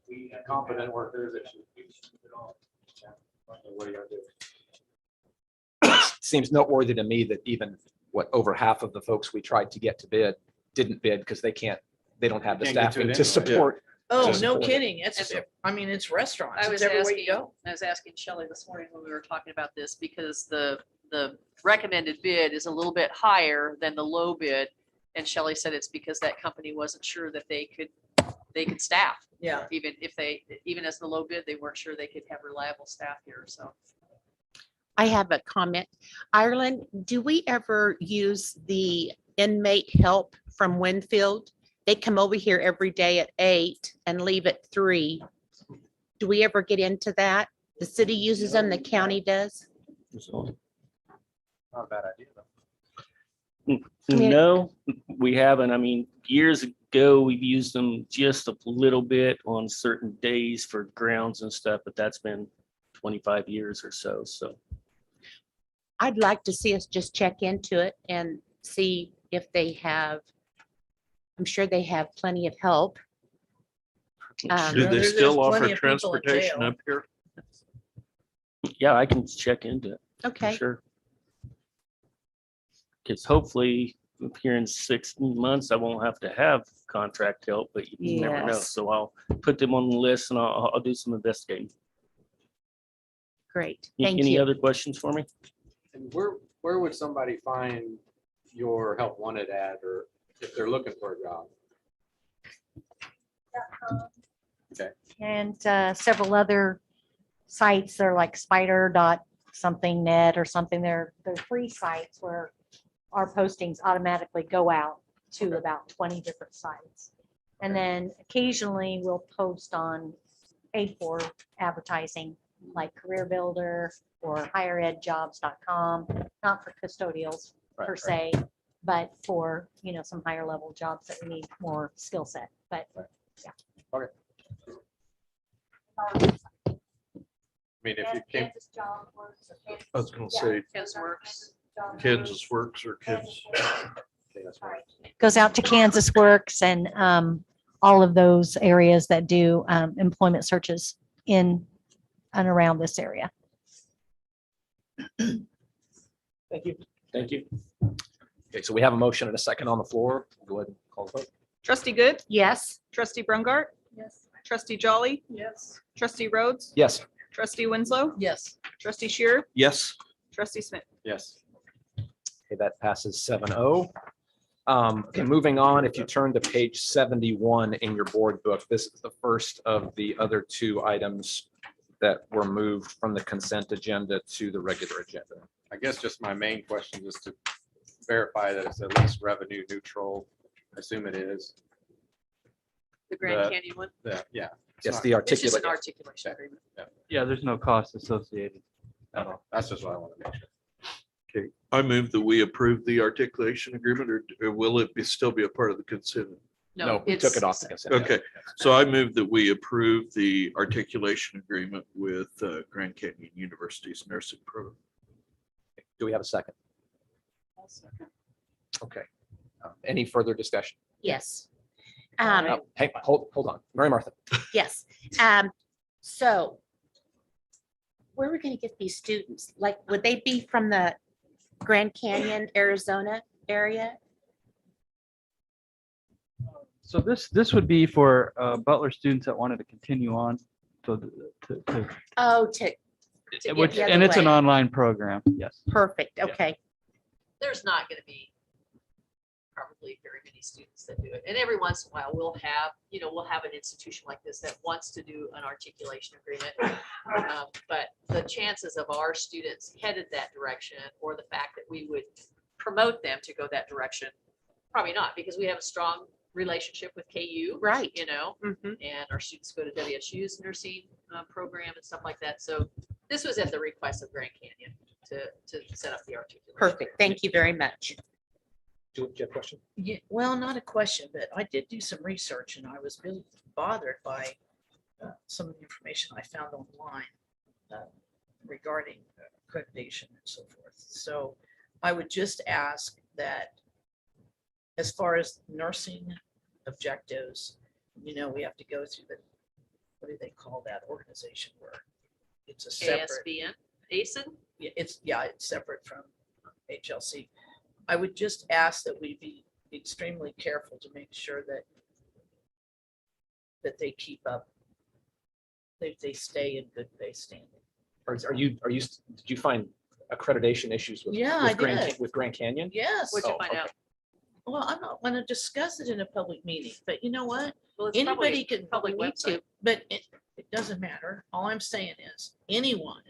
We have Competent workers that should. What are you gonna do? Seems noteworthy to me that even over half of the folks we tried to get to bid didn't bid because they don't have the Can't get to staffing it to anyway. support. Oh, to no support it. kidding. It's, I mean, it's restaurants. It's everywhere you go. I was asking Shelley this morning when we were talking about this, because the recommended bid is a little bit higher than the low bid. And Shelley said it's because that company wasn't sure that they could staff. Yeah. Even as the low bid, they weren't sure they could have reliable staff here, so. I have a comment. Ireland, do we ever use the inmate help from Winfield? They come over here every day at 8 and leave at 3. Do we ever get into that? The city uses them, the county does? Not a bad idea, though. I mean- No, we haven't. I mean, years ago, we've used them just a little bit on certain days for grounds and stuff, but that's been 25 years or so, so. I'd like to see us just check into it and see if they have, I'm sure they have plenty of help. Do they they still still offer offer plenty of people in transportation jail. up here? Yeah, I can check into it. for Okay. Sure. Because hopefully up here in 6 months, I won't have to have contract help, but you never know. Yes. So I'll put them on the list and I'll do some investigating. Great, thank Any you. other questions for me? And where would somebody find your help wanted ad, or if they're looking for a job? Okay. And several other sites. They're like spider dot something net or something. They're free sites where our postings automatically go out to about 20 different sites. And then occasionally we'll post on A4 advertising like Career Builder or higheredjobs.com, not for custodials Right, per right. se, but for, some higher level jobs that we need more skill set. But yeah. Okay. I mean, if you came, I was gonna say Kansas Works. Kansas Works or Kids. Goes out to Kansas Works and all of those areas that do employment searches in and around this area. Thank you. Thank you. Okay, so we have a motion and a second on the floor. Go ahead and call the vote. Trustee Good, Yes. trustee Brungart, Yes. trustee Jolly, Yes. trustee Rhodes, Yes. trustee Winslow, Yes. trustee Shearer, Yes. trustee Smith. yes. Okay, that passes 7-0. Okay, moving on, if you turn to page 71 in your board book, this is the first of the other two items that were moved from the consent agenda to the regular agenda. I guess just my main question is to verify that it's at least revenue neutral. I assume it is. The Grand The- Canyon one. Yeah. Yes, not- the It's just an articulate. articulation agreement. Yeah, there's no cost associated. That's just what I want to make sure. Okay, I move that we approve the articulation agreement, or will it still be a part of the consent? No, we took it off the consent. Okay, so I move that we approve the articulation agreement with Grand Canyon University's nursing program. Do we have a second? Okay. Any further discussion? Yes. Hey, hold on. Mary Martha. Yes. So where are we going to get these students? Like, would they be from the Grand Canyon, Arizona area? So this would be for Butler students that wanted to continue on. So Oh, to get which, the other and it's an way. online program. Yes. Perfect. Okay. There's not going to be probably very many students that do it. And every once in a while, we'll have an institution like this that wants to do an articulation agreement. But the chances of our students headed that direction, or the fact that we would promote them to go that direction? Probably not, because we have a strong relationship with KU. Right. You know, Mhm. and our students go to WSU's nursing program and stuff like that. So this was at the request of Grand Canyon to set up the articulation. Perfect. Thank you very much. Do you have a question? Yeah, well, not a question, but I did do some research and I was really bothered by some of the information I found online regarding accreditation and so forth. So I would just ask that as far as nursing objectives, you know, we have to go through the, what do they call that organization where it's a separate. ASBN, ASIN? Yeah, it's separate from HLC. I would just ask that we be extremely careful to make sure that they keep up, they stay in good faith standing. Did you find accreditation issues with? Yeah, with I Grand did. With Grand Canyon? Yes. What'd you Oh, find okay. out? Well, I'm not going to discuss it in a public meeting, but you know what? Well, it's probably Anybody a can, public we need to, website. but it doesn't matter. All I'm saying is anyone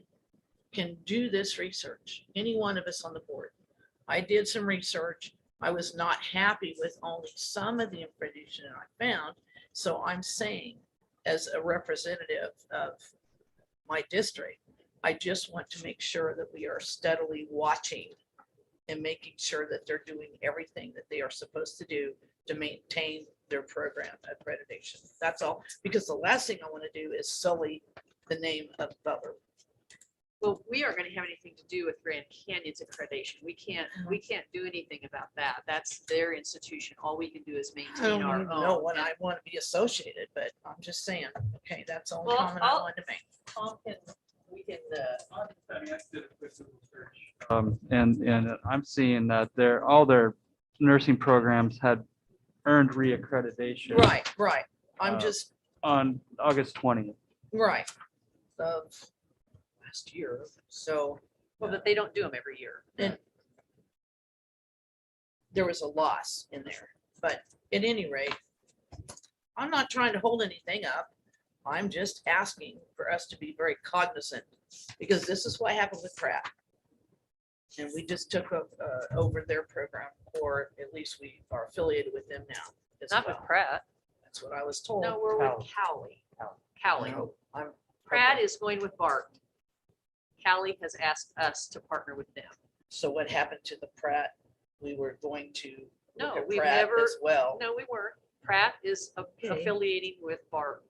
can do this research. Any one of us on the board. I did some research. I was not happy with only some of the information I found. So I'm saying, as a representative of my district, I just want to make sure that we are steadily watching and making sure that they're doing everything that they are supposed to do to maintain their program accreditation. That's all, because the last thing I want to do is sully the name of Butler. Well, we aren't going to have anything to do with Grand Canyon's accreditation. We can't do anything about that. That's their institution. All we can do is I maintain don't our even know own. when I want to be associated, but I'm just saying, okay, that's the only Well, comment I wanted to make. Tom can, we can, And I'm seeing that all their nursing programs had earned reaccreditation. Right. I'm Uh, just, On August 20th. right, of last year, so. well, but they don't do them every year. And there was a loss in there, but at any rate, I'm not trying to hold anything up. I'm just asking for us to be very cognizant, because this is what happened with Pratt. And we just took over their program, or at least we are affiliated with them now as Not with well. Pratt. That's what I was told. No, we're with Cowley. Cowley. No, I'm- Pratt is going with Bart. Cowley has asked us to partner with them. So what happened to the Pratt? We were going to look No, at we've Pratt never, as well. no, we weren't. Pratt is affiliating with Bart.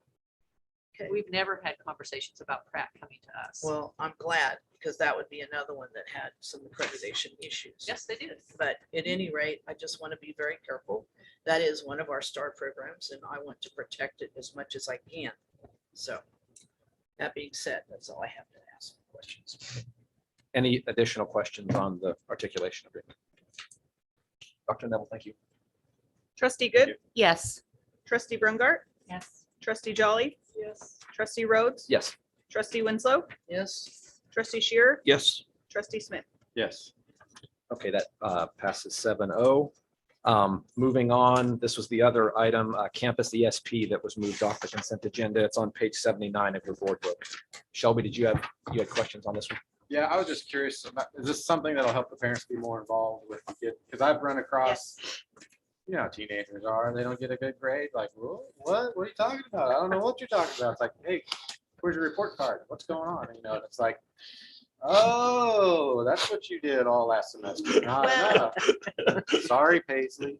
Okay. We've never had conversations about Pratt coming to us. Well, I'm glad, because that would be another one that had some accreditation issues. Yes, they did. But at any rate, I just want to be very careful. That is one of our STAR programs, and I want to protect it as much as I can. So that being said, that's all I have to ask questions. Any additional questions on the articulation agreement? Dr. Neville, thank you. Trustee Good, Yes. trustee Brungart, Yes. trustee Jolly, Yes. trustee Rhodes, Yes. trustee Winslow, Yes. trustee Shearer, Yes. trustee Smith. Yes. Okay, that passes 7-0. Moving on, this was the other item, campus ESP that was moved off the consent agenda. It's on page 79 of your board book. Shelby, you had questions on this one? Yeah, I was just curious, is this something that'll help the parents be more involved with the kid? Because I've run across, you know, how teenagers are, they don't get a good grade, like, what are you talking about? I don't know what you're talking about. It's like, hey, where's your report card? What's going on? You know, and it's like, oh, that's what you did all last semester. Not enough. Sorry, Paisley.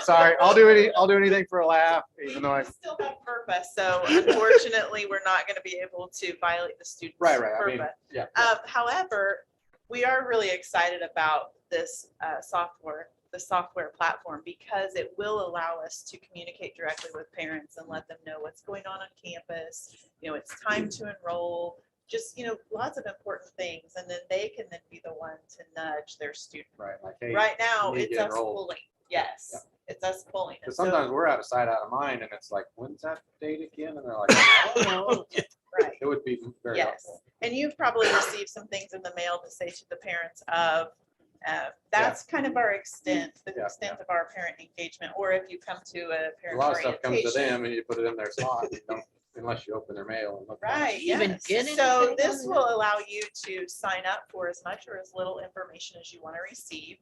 Sorry, I'll do anything for a laugh, even though I. Still have purpose, so unfortunately, we're not going to be able to violate the student's Right. I mean, purpose. yeah. However, we are really excited about this the software platform, because it will allow us to communicate directly with parents and let them know what's going on campus. You know, it's time to enroll, just, you know, lots of important things. And then they can then be the one to nudge their student. Right. Like, hey, Right now, you need to it's get us enrolled. pulling. Yes, it's us pulling. And Because so- sometimes we're out of sight, out of mind, and it's like, when's that date again? And they're like, I don't know. Right. It would be very Yes, helpful. and you've probably received some things in the mail to say to the parents of, that's kind of our extent, the extent of our parent engagement, or if you come to a A parent lot of stuff comes to orientation. them and you put it in their slot. They Unless you open their mail and look. Right, Even yes. get So anything this on will allow you to sign up for as much or as little information as you want to receive.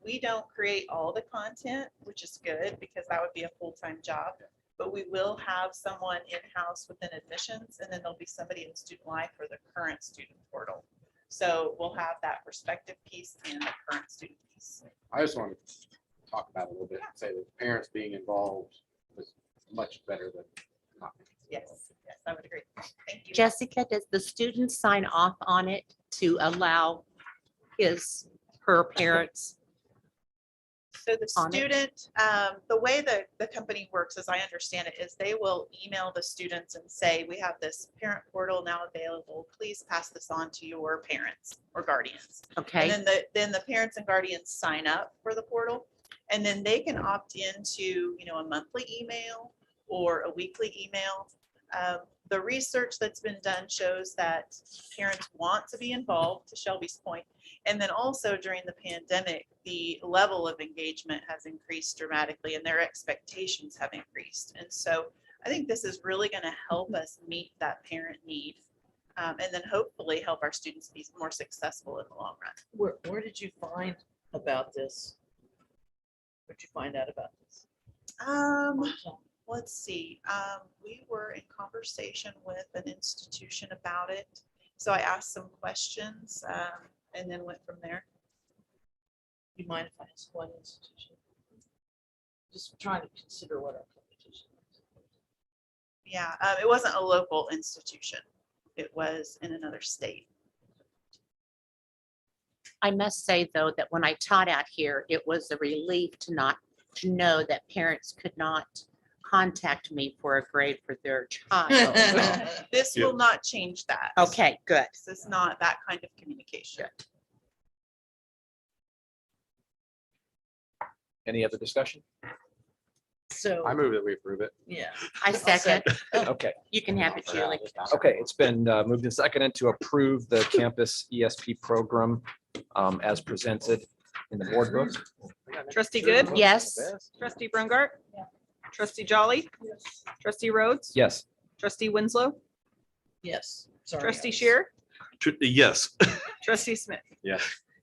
We don't create all the content, which is good because that would be a full-time job. But we will have someone in-house within admissions, and then there'll be somebody in student life for the current student portal. So we'll have that perspective piece and the current student piece. I just want to talk about it a little bit and say that parents being involved is much better than not. Yes, yes, I would agree. Thank you. Jessica, does the student sign off on it to allow her parents? So the on it? student, the way that the company works, as I understand it, is they will email the students and say, we have this parent portal now available. Please pass this on to your parents or guardians. Okay. And then the parents and guardians sign up for the portal. And then they can opt into, a monthly email or a weekly email. The research that's been done shows that parents want to be involved, to Shelby's point. And then also during the pandemic, the level of engagement has increased dramatically and their expectations have increased. And so I think this is really going to help us meet that parent need. And then hopefully help our students be more successful in the long run. Where did you find about this? Where'd you find out about this? Let's see. We were in conversation with an institution about it. So I asked some questions and then went from there. You mind if I ask what institution? Just trying to consider what our competition is. Yeah, it wasn't a local institution. It was in another state. I must say, though, that when I taught out here, it was a relief to know that parents could not contact me for a grade for their child. This will not change that. Okay, good. This is not that kind of communication. Any other discussion? So, I move that we approve it. yeah. I second. Okay. You can have it, Julie. Okay, it's been moved and seconded to approve the campus ESP program as presented in the board book. Trustee Good? Yes. Trustee Brungart? Trustee Jolly? Trustee Rhodes? Yes. Trustee Winslow? Yes. Sorry, Trustee guys. Shear? Yes. Trustee Smith? Yeah.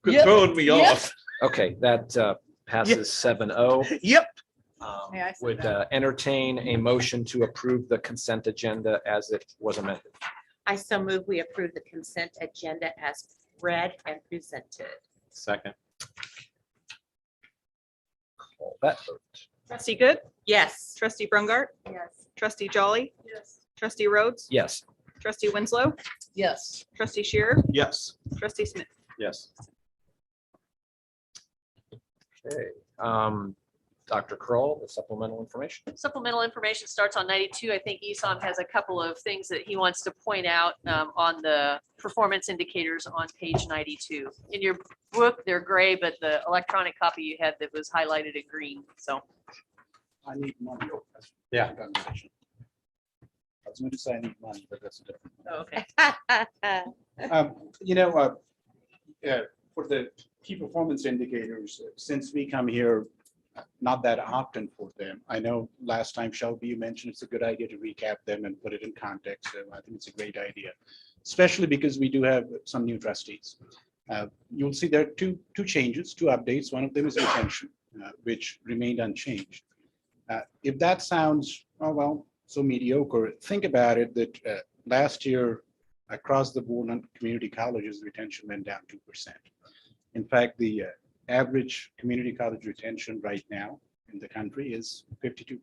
Yep. Throwing me Yep. off. Okay, that passes 7-0. Yep. May I say Would that? entertain a motion to approve the consent agenda as it was amended. I so move we approve the consent agenda as read and presented. Second. Call that vote. Trustee Good? Yes. Trustee Brungart? Yes. Trustee Jolly? Yes. Trustee Rhodes? Yes. Trustee Winslow? Yes. Trustee Shear? Yes. Trustee Smith? Yes. Okay. Dr. Kroll, the supplemental information. Supplemental information starts on 92. I think ESOM has a couple of things that he wants to point out on the performance indicators on page 92. In your book, they're gray, but the electronic copy you had that was highlighted in green. So I need money. Yeah. Conversation. I was going to say I need money, but that's a different. okay. For the key performance indicators, since we come here not that often for them, I know last time, Shelby, you mentioned it's a good idea to recap them and put it in context. So I think it's a great idea, especially because we do have some new trustees. You'll see there are two changes, two updates. One of them is retention, which remained unchanged. If that sounds, oh, well, so mediocre, think about it that last year across the board on community colleges, retention went down 2%. In fact, the average community college retention right now in the country is 52%.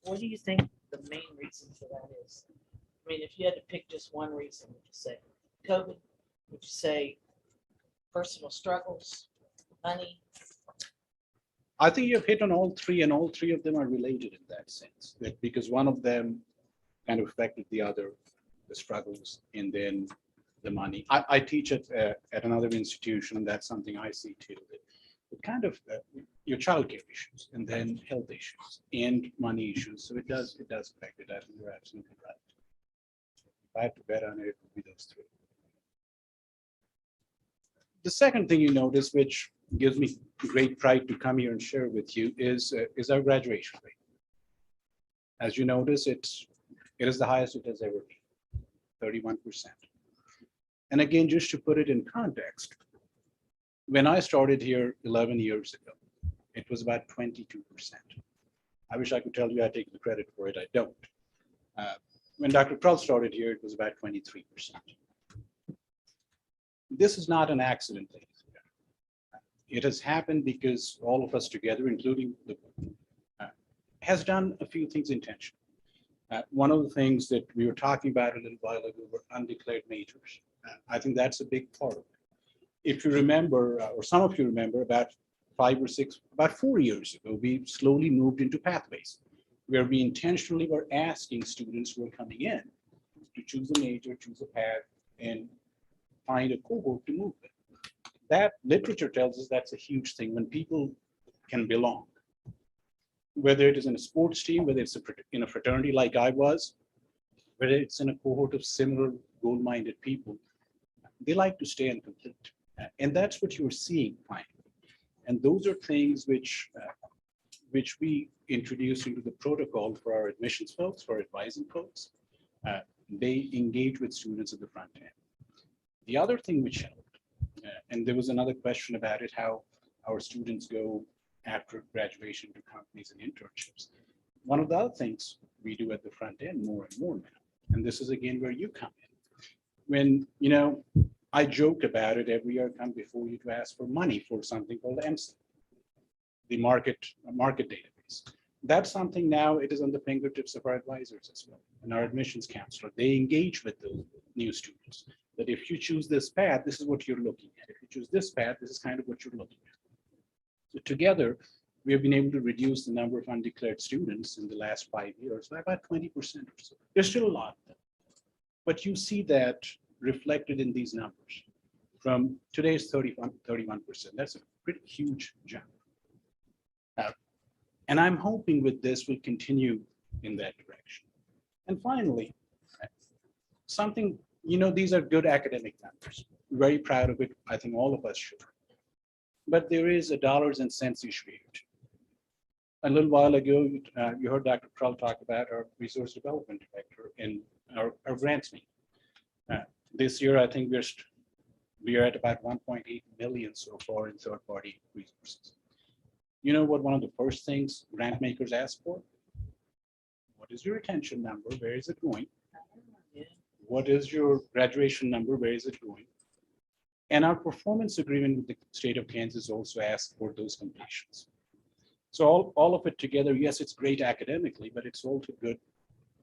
What do you think the main reason for that is? I mean, if you had to pick just one reason, would you say COVID? Would you say personal struggles, money? I think you've hit on all three, and all three of them are related in that sense, that because one of them kind of affected the other, the struggles, and then the money. I teach at another institution, and that's something I see too. It kind of your childcare issues, and then health issues, and money issues. So it does affect it. I think you're absolutely right. If I had to bet on it, it would be those three. The second thing you notice, which gives me great pride to come here and share with you, is our graduation rate. As you notice, it is the highest it has ever been, 31%. And again, just to put it in context, when I started here 11 years ago, it was about 22%. I wish I could tell you I take the credit for it. I don't. When Dr. Krull started here, it was about 23%. This is not an accident. It has happened because all of us together, including the board, has done a few things intentionally. One of the things that we were talking about a little while ago were undeclared majors. I think that's a big part of it. If you remember, or some of you remember, about 4 years ago, we slowly moved into pathways, where we intentionally were asking students who are coming in to choose a major, choose a path, and find a cohort to move with. That literature tells us that's a huge thing when people can belong. Whether it is in a sports team, whether it's in a fraternity like I was, whether it's in a cohort of similar goal-minded people, they like to stay and complete. And that's what you're seeing finally. And those are things which we introduced into the protocol for our admissions folks, for our advising folks. They engage with students at the front end. The other thing which helped, and there was another question about it, how our students go after graduation to companies and internships. One of the other things we do at the front end more and more now, and this is again where you come in. When, I joke about it every year, I come before you to ask for money for something called MC, the market database. That's something now it is on the fingertips of our advisors as well, and our admissions counselor. They engage with the new students. That if you choose this path, this is what you're looking at. If you choose this path, this is kind of what you're looking at. So together, we have been able to reduce the number of undeclared students in the last 5 years by about 20% or so. There's still a lot, but you see that reflected in these numbers. From today's 31%, that's a pretty huge jump. And I'm hoping with this we'll continue in that direction. And finally, something, these are good academic numbers. Very proud of it. I think all of us should. But there is a dollars and cents issue here. A little while ago, you heard Dr. Krull talk about our resource development director in our grants meeting. This year, I think we are at about 1.8 million so far in third-party resources. You know what one of the first things grant makers ask for? What is your retention number? Where is it going? What is your graduation number? Where is it going? And our performance agreement with the state of Kansas also asks for those completions. So all of it together, yes, it's great academically, but it's also good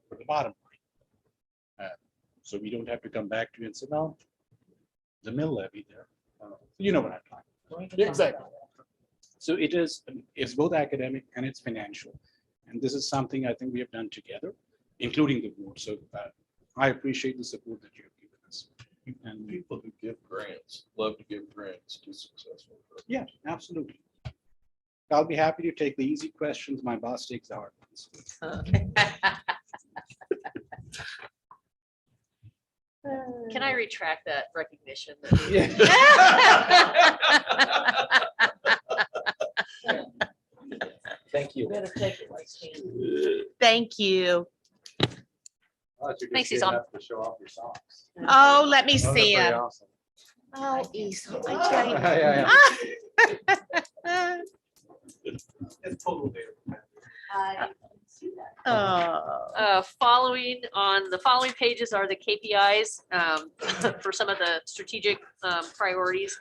for the bottom line. So we don't have to come back to you and say, no, the mill levy there. You know what I'm talking about. Exactly. So it's both academic and it's financial. And this is something I think we have done together, including the board. So I appreciate the support that you have given us. And people who give grants love to give grants to successful. Yeah, absolutely. I'll be happy to take the easy questions. My boss takes the hard ones. Okay. Can I retract that recognition? Thank you. Better take it like Stan. Thank you. Thanks, he's on. To show off your socks. Oh, let me Those are see pretty him. awesome. Oh, easily. Yeah, It's total data. Following on the following pages are the KPIs for some of the strategic priorities.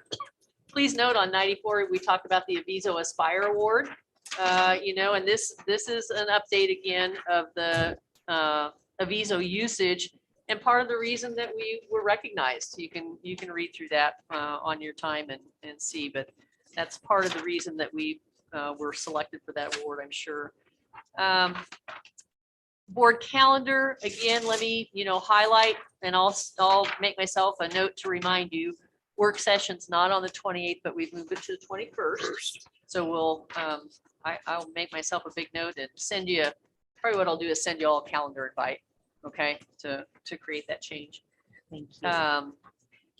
Please note on 94, we talked about the Aviso Aspire Award. And this is an update again of the Aviso usage and part of the reason that we were recognized. You can read through that on your time and see, but that's part of the reason that we were selected for that award, I'm sure. Board calendar, again, let me highlight, and I'll make myself a note to remind you, work session's not on the 28th, but we've moved it to the 21st. So we'll I'll make myself a big note and send you, probably what I'll do is send you all a calendar invite, okay, to create that change. Thank you.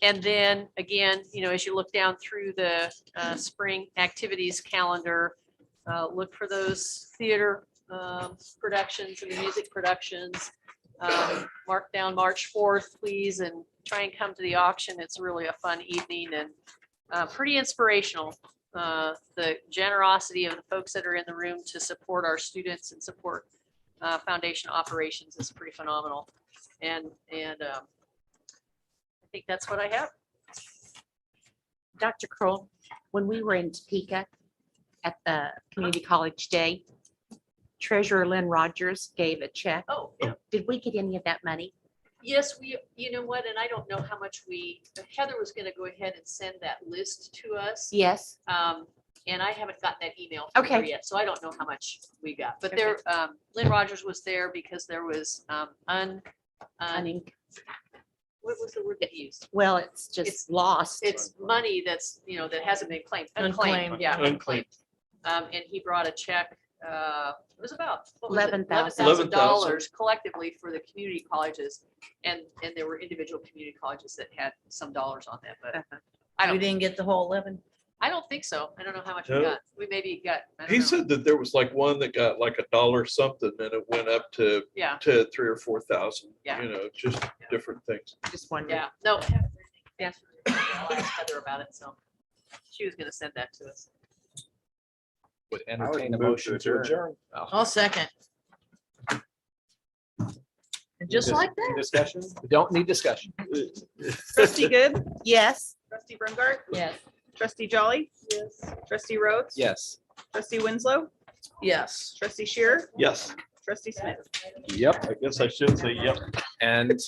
And then again, as you look down through the spring activities calendar, look for those theater productions and the music productions. Mark down March 4th, please, and try and come to the auction. It's really a fun evening and pretty inspirational. The generosity of the folks that are in the room to support our students and support foundation operations is pretty phenomenal. And I think that's what I have. Dr. Kroll, when we were in Topeka at the Community College Day, Treasurer Lynn Rogers gave a check. Oh, yeah. Did we get any of that money? Yes, you know what, and I don't know how much Heather was gonna go ahead and send that list to us. Yes. And I haven't gotten that email from her Okay. yet, so I don't know how much we got. But Okay. there, Lynn Rogers was there because there was, what was the word that you used? Well, it's just lost. It's money that's, that hasn't been claimed, unclaimed, Unclaimed. yeah. Unclaimed. And he brought a check, it was about $11,000. $11,000 collectively for the community colleges. And there were individual community colleges that had some dollars on that, but I We don't, didn't get the whole 11. I don't think so. I don't know how much we No. got. We maybe got, I don't He know. said that there was like one that got like $1 something and it went up to Yeah, 3,000 or 4,000, Yeah. just different things. Just one. yeah, no. Yeah. I'll ask Heather about it, so she was gonna send that to us. Would entertain a move to motion to adjourn. adjourn. Oh. I'll second. And just like that. Discussion? We don't need discussion. Trustee Good, Yes. trustee Brumgart, Yes. trustee Jolly, Yes. trustee Rhodes. Yes. Trustee Winslow, Yes. trustee Shearer, Yes. trustee Smith. Yep. I guess I should say yep. And